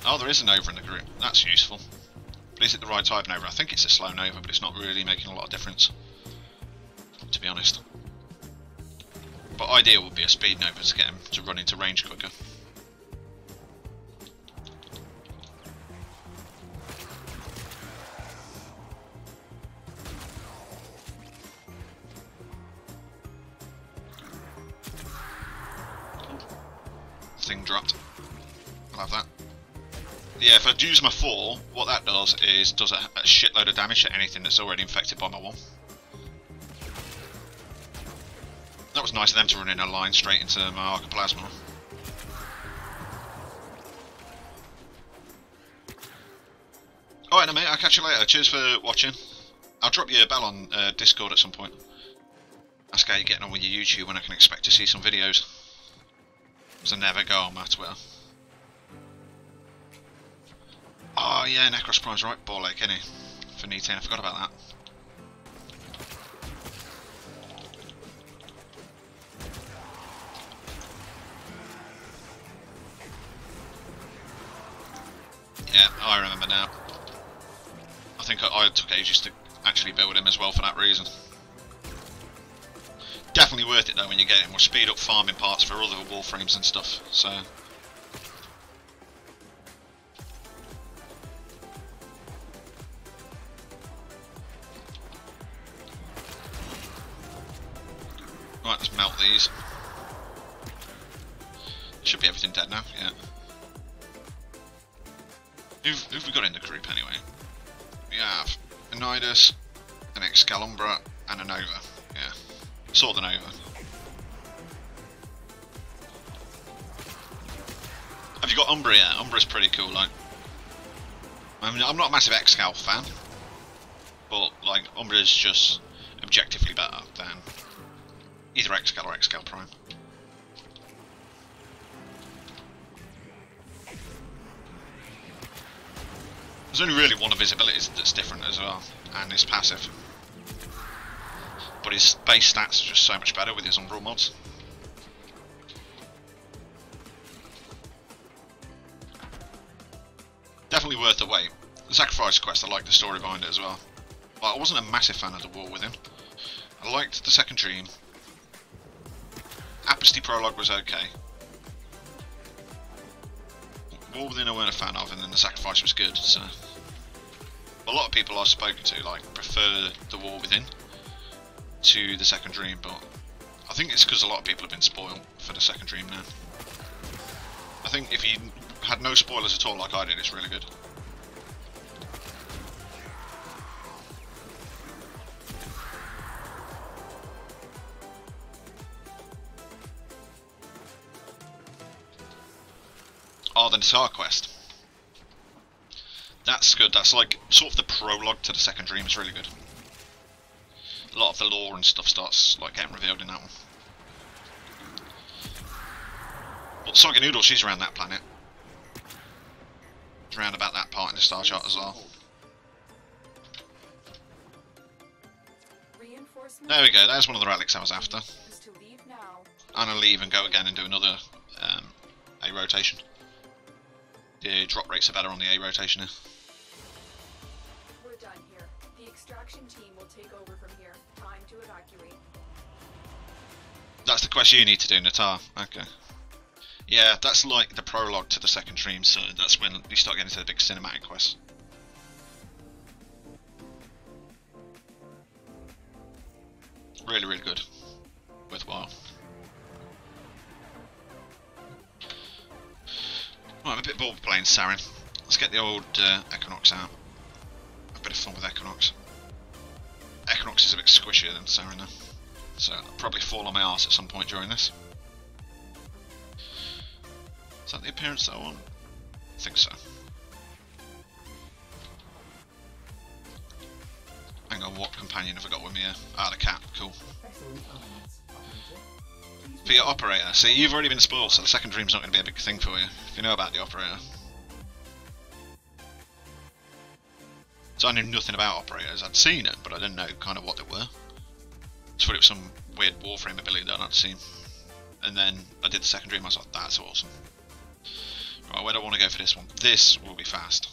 Oh, there is a Nova in the group. That's useful. But is it the right type Nova? I think it's a slow Nova, but it's not really making a lot of difference, to be honest. But ideal would be a speed Nova to get him to run into range quicker. thing dropped. I'll have that. Yeah, if I use my 4, what that does is does a shitload of damage to anything that's already infected by my 1. That was nice of them to run in a line straight into my Archoplasma. Alright, mate, I'll catch you later. Cheers for watching. I'll drop you a bell on Discord at some point. Ask how you're getting on with your YouTube when I can expect to see some videos. Because I never go on my Twitter. Oh yeah, Necros Prime's right, ball ache, isn't he? For Nitin, I forgot about that. Yeah, I remember now. I think I took ages to actually build him as well for that reason. Definitely worth it though when you get him. We'll speed up farming parts for other warframes and stuff, so... Right, let's melt these. Should be everything dead now, yeah. Who've we got in the group anyway? We have a Nidus, an Excalibur, and a Nova. Yeah. Saw the Nova. Have you got Umbra yet? Umbra's pretty cool, like. I mean, I'm not a massive Excal fan, but like Umbra's just objectively better than either Excal or Excal Prime. There's only really one of his abilities that's different as well, and his passive. But his base stats are just so much better with his Umbral mods. Definitely worth the wait. The Sacrifice quest, I liked the story behind it as well. But I wasn't a massive fan of the War Within. I liked the Second Dream. Aposty Prologue was okay. War Within I weren't a fan of, and then the Sacrifice was good, so... A lot of people I've spoken to, like, prefer the War Within to the Second Dream, but I think it's because a lot of people have been spoiled for the Second Dream now. I think if you had no spoilers at all like I did, it's really good. Oh, the Natar quest. That's good. That's like sort of the prologue to the Second Dream. Is really good. A lot of the lore and stuff starts like getting revealed in that one. But Saga Noodle, she's around that planet. She's around about that part in the star chart as well. There we go. There's one of the relics I was after. I'm gonna leave and go again and do another A rotation. The drop rates are better on the A rotation here. We're done here. The extraction team will take over from here. Time to evacuate. That's the quest you need to do, Natar. Okay. Yeah, that's like the prologue to the Second Dream, so that's when you start getting to the big cinematic quests. Really, really good. Worthwhile. Right, I'm a bit bored playing Sarin. Let's get the old Equinox out. A bit of fun with Equinox. Equinox is a bit squishier than Sarin though, so I'll probably fall on my arse at some point during this. Is that the appearance that I want? I think so. Hang on, what companion have I got with me here? Ah, the cat, cool. For your operator, see, you've already been spoiled, so the Second Dream's not going to be a big thing for you, if you know about the operator. So I knew nothing about operators. I'd seen it, but I didn't know kind of what they were. Just thought it was some weird Warframe ability that I'd seen. And then I did the Second Dream, I was like, that's awesome. Right, where do I want to go for this one? This will be fast.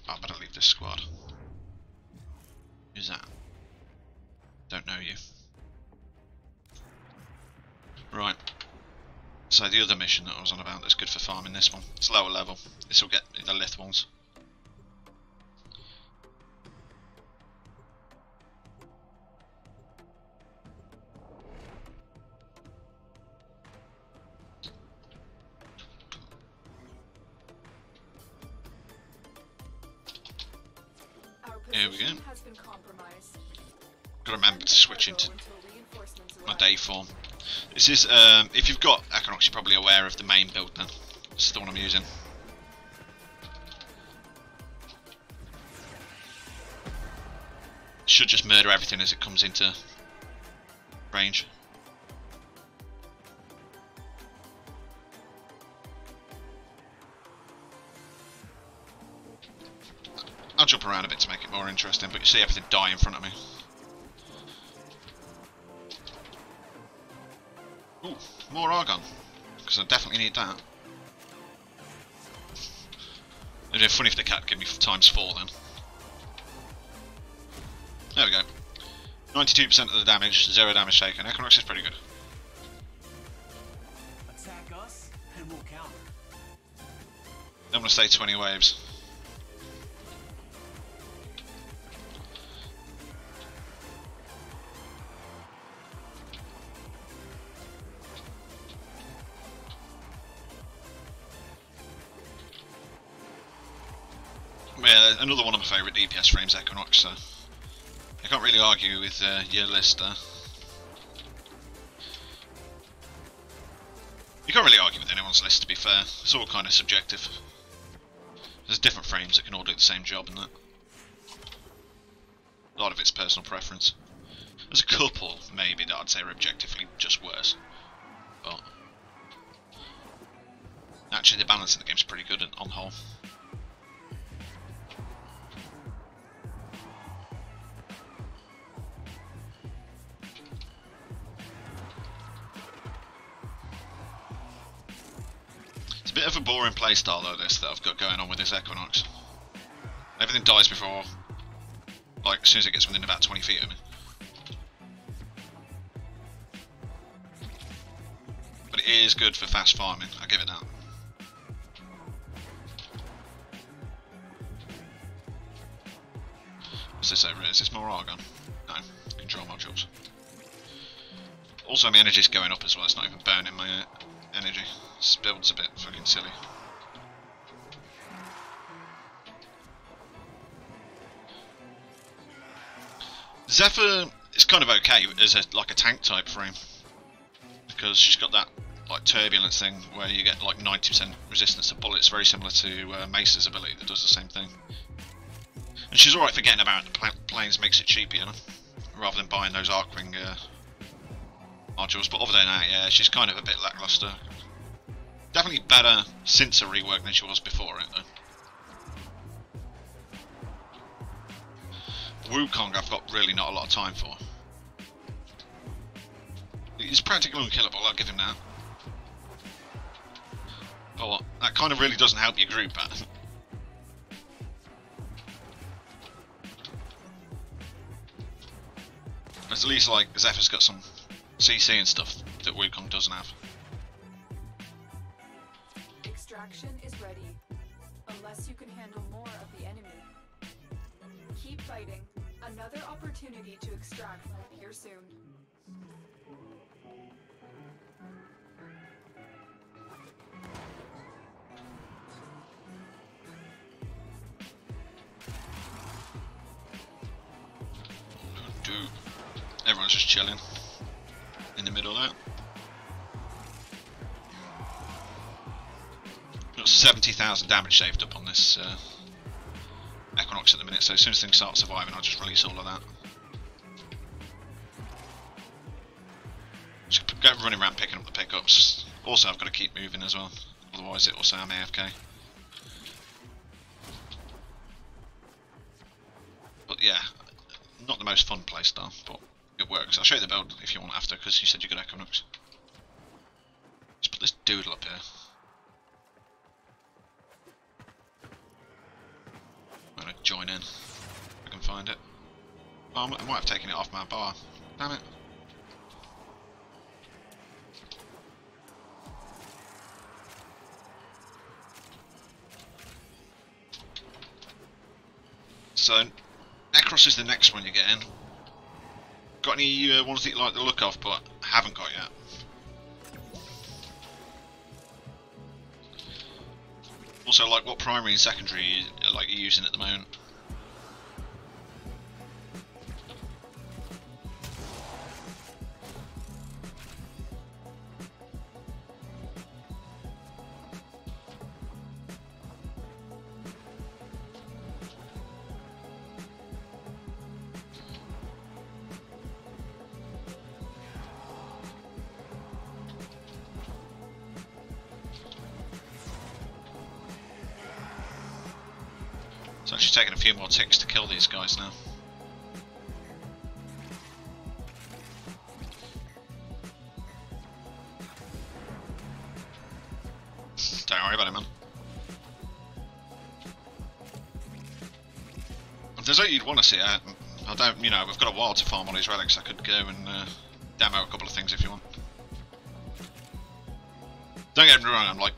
Oh, I better leave this squad. Who's that? Don't know you. Right. So the other mission that I was on about that's good for farming, this one. It's lower level. This will get the Lith ones. Here we go. Has been compromised. Gotta remember to switch into Until reinforcements my arrive. day form. This is, if you've got Equinox, you're probably aware of the main build then. This is the one I'm using. Should just murder everything as it comes into range. I'll jump around a bit to make it more interesting, but you see everything die in front of me. Ooh, more argon, because I definitely need that. It'd be funny if the cat gave me ×4 then. There we go. 92% of the damage, 0 damage taken. Equinox is pretty good. Attack us, and we'll counter. I'm gonna stay 20 waves. Yeah, another one of my favourite DPS frames, Equinox, so I can't really argue with your list there. You can't really argue with anyone's list, to be fair. It's all kind of subjective. There's different frames that can all do the same job and that. A lot of it's personal preference. There's a couple, maybe, that I'd say are objectively just worse. But actually the balance of the game's pretty good on the whole. Bit of a boring playstyle though, this that I've got going on with this Equinox. Everything dies before, like, as soon as it gets within about 20 feet of me. But it is good for fast farming, I give it that. What's this over here? Is this more argon? No, control modules. Also my energy's going up as well, it's not even burning my energy. This build's a bit fucking silly. Zephyr is kind of okay as like a tank type frame, because she's got that like turbulence thing where you get like 90% resistance to bullets, very similar to Mace's ability that does the same thing. And she's alright for getting about the planes, makes it cheaper, you know, rather than buying those Arcwing modules. But other than that, yeah, she's kind of a bit lackluster. Definitely better since a rework than she was before it, though. Wukong I've got really not a lot of time for. He's practically unkillable, I'll give him that. But that kind of really doesn't help your group out. At least like Zephyr's got some CC and stuff that Wukong doesn't have. Extraction is ready, unless you can handle more of the enemy. Keep fighting. Another opportunity to extract will appear soon. Dude, everyone's just chilling in the middle there. Got 70,000 damage saved up on this Equinox at the minute, so as soon as things start surviving I'll just release all of that. Just go running around picking up the pickups. Also I've got to keep moving as well, otherwise it will say I'm AFK. But yeah, not the most fun playstyle, but it works. I'll show you the build if you want after, because you said you got Equinox. Let's put this doodle up here. I'm gonna join in if I can find it. Oh, I might have taken it off my bar. Damn it. So, Necros is the next one you get in. Got any ones that you like the look of, but haven't got yet? Also, like, what primary and secondary like you're using at the moment? It's actually taking a few more ticks to kill these guys now. Don't worry about it, man. If there's anything you'd want to see, I don't, you know, we've got a while to farm all these relics. I could go and demo a couple of things if you want. Don't get me wrong, I'm like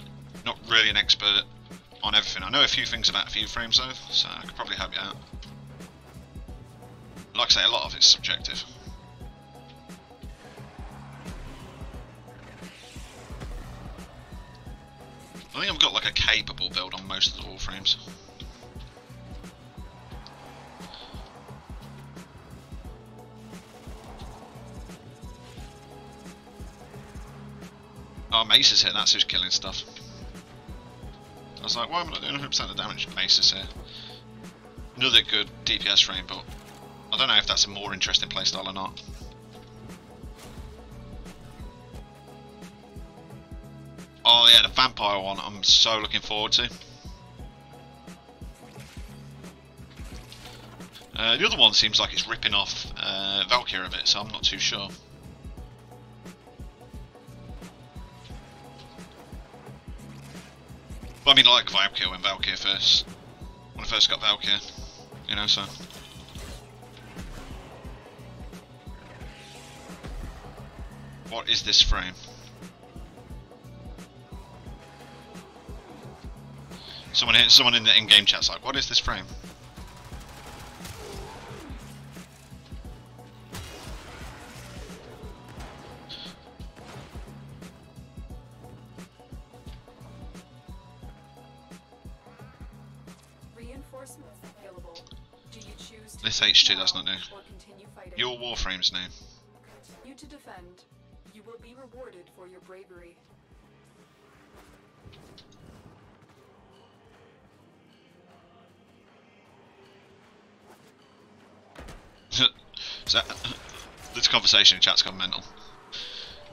not really an expert on everything. I know a few things about a few frames though, so I could probably help you out. Like I say, a lot of it's subjective. I think I've got like a capable build on most of the wall frames. Oh, Mace is here, that's who's killing stuff. I was like, why am I not doing 100% of damage? Mace is here. Another good DPS frame, but I don't know if that's a more interesting playstyle or not. Oh yeah, the vampire one I'm so looking forward to. The other one seems like it's ripping off Valkyrie a bit, so I'm not too sure. But I mean, I like Valkyrie when I first got Valkyrie, you know, so. What is this frame? Someone in the in-game chat's like, what is this frame? Reinforcements available. Do you choose to This H2, that's not new. or continue fighting? Your Warframe's new. You to defend. You will be rewarded for your bravery. So, this conversation in chat's gone mental.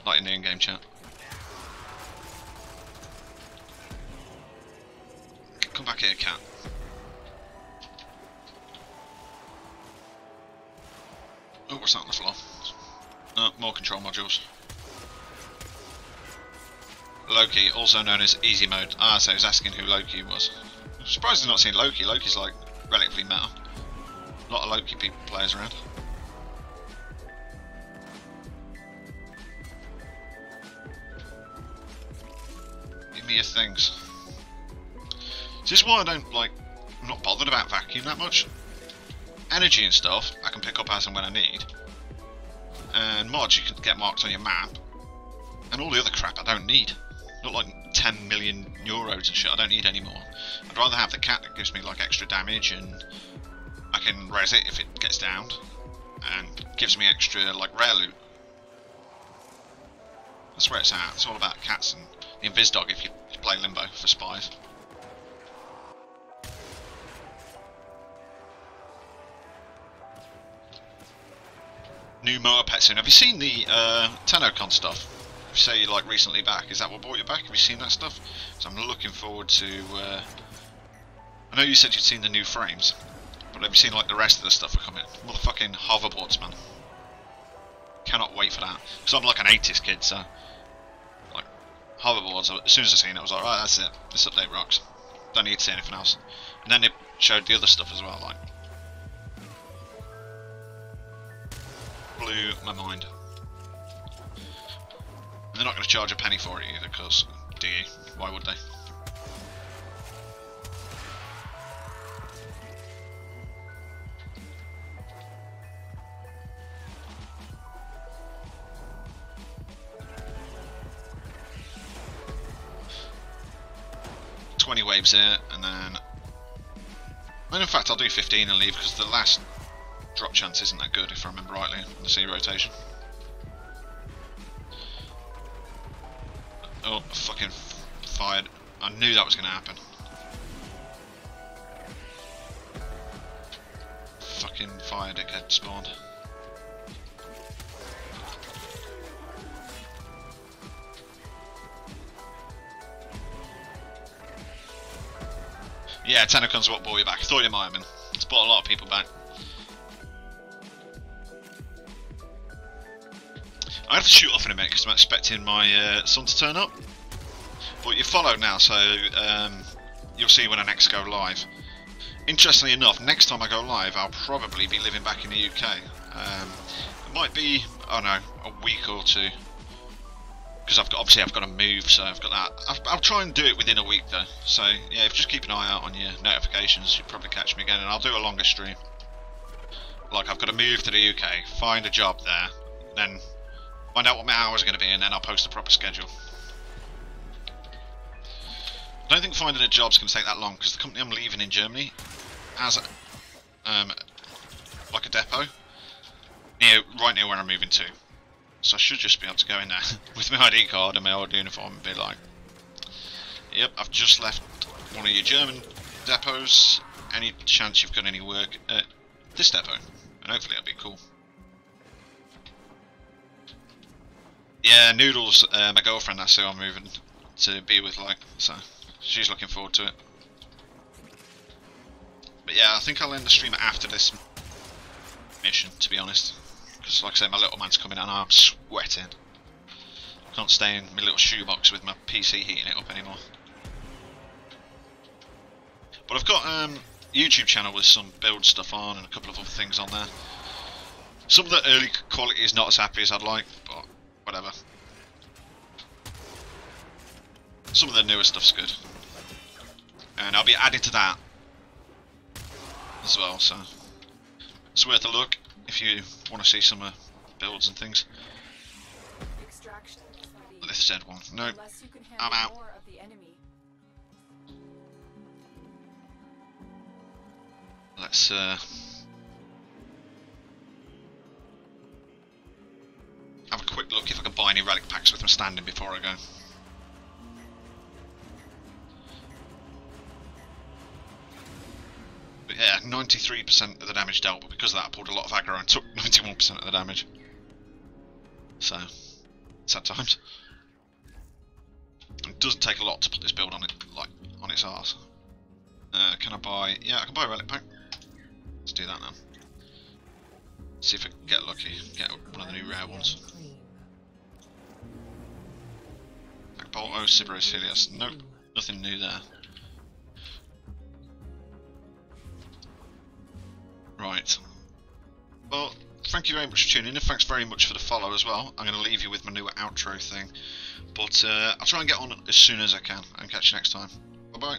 Like in the in-game chat. Come back here, cat. Oh, what's that on the floor? Oh, more control modules. Loki, also known as easy mode. Ah, so he's asking who Loki was. I'm surprised he's not seen Loki. Loki's like relatively meta. A lot of Loki people players around. Give me your things. Is this why I don't like? I'm not bothered about vacuum that much. Energy and stuff I can pick up as and when I need. And mods you can get marked on your map. And all the other crap I don't need. Not like 10 million euros and shit, I don't need anymore. I'd rather have the cat that gives me like extra damage and I can res it if it gets downed. And gives me extra like rare loot. That's where it's at. It's all about cats and the Invis Dog if you play Limbo for spies. New motor pet soon. Have you seen the TennoCon stuff? You say you're like recently back. Is that what brought you back? Have you seen that stuff? So I'm looking forward to. I know you said you'd seen the new frames, but have you seen like the rest of the stuff coming? Motherfucking hoverboards, man. Cannot wait for that. Because I'm like an 80s kid, so like hoverboards. As soon as I seen it, I was like, right, that's it. This update rocks. Don't need to see anything else. And then it showed the other stuff as well, like. Blew my mind. And they're not going to charge a penny for it either, because do you? Why would they? Waves here, and then in fact I'll do 15 and leave because the last drop chance isn't that good if I remember rightly on the C rotation. Oh, fucking fired. I knew that was going to happen. Fucking fire dickhead spawned. Yeah, Tanacon's what brought you back. I thought it might have been. It's brought a lot of people back. I have to shoot off in a minute because I'm expecting my son to turn up. But you're followed now, so you'll see when I next go live. Interestingly enough, next time I go live, I'll probably be living back in the UK. It might be, I don't know, a week or two. Because obviously I've got to move, so I've got that. I'll try and do it within a week though. So yeah, if you just keep an eye out on your notifications, you'll probably catch me again, and I'll do a longer stream. Like I've got to move to the UK, find a job there, then find out what my hours are going to be, and then I'll post a proper schedule. I don't think finding a job's going to take that long, because the company I'm leaving in Germany has like a depot right near where I'm moving to. So I should just be able to go in there with my ID card and my old uniform and be like, yep, I've just left one of your German depots. Any chance you've got any work at this depot? And hopefully it'll be cool. Yeah, Noodles, my girlfriend, that's who I'm moving to be with, like, so she's looking forward to it. But yeah, I think I'll end the stream after this mission, to be honest. Because like I said, my little man's coming and I'm sweating. Can't stay in my little shoebox with my PC heating it up anymore. But I've got a YouTube channel with some build stuff on and a couple of other things on there. Some of the early quality is not as happy as I'd like, but whatever. Some of the newer stuff's good. And I'll be adding to that as well, so it's worth a look if you want to see some builds and things. Extraction study. This said one. No, Unless you can I'm handle out. more of the enemy. Let's have a quick look if I can buy any relic packs with my standing before I go. But yeah, 93% of the damage dealt, but because of that I pulled a lot of aggro and took 91% of the damage. So, sad times. It doesn't take a lot to put this build on it, like, on its arse. Can I buy... yeah, I can buy a relic pack. Let's do that now. See if I can get lucky, get one of the new rare ones. Bolto, Siberos, Helios. Nope, nothing new there. Right. Well, thank you very much for tuning in, and thanks very much for the follow as well. I'm going to leave you with my new outro thing. But I'll try and get on as soon as I can, and catch you next time. Bye-bye.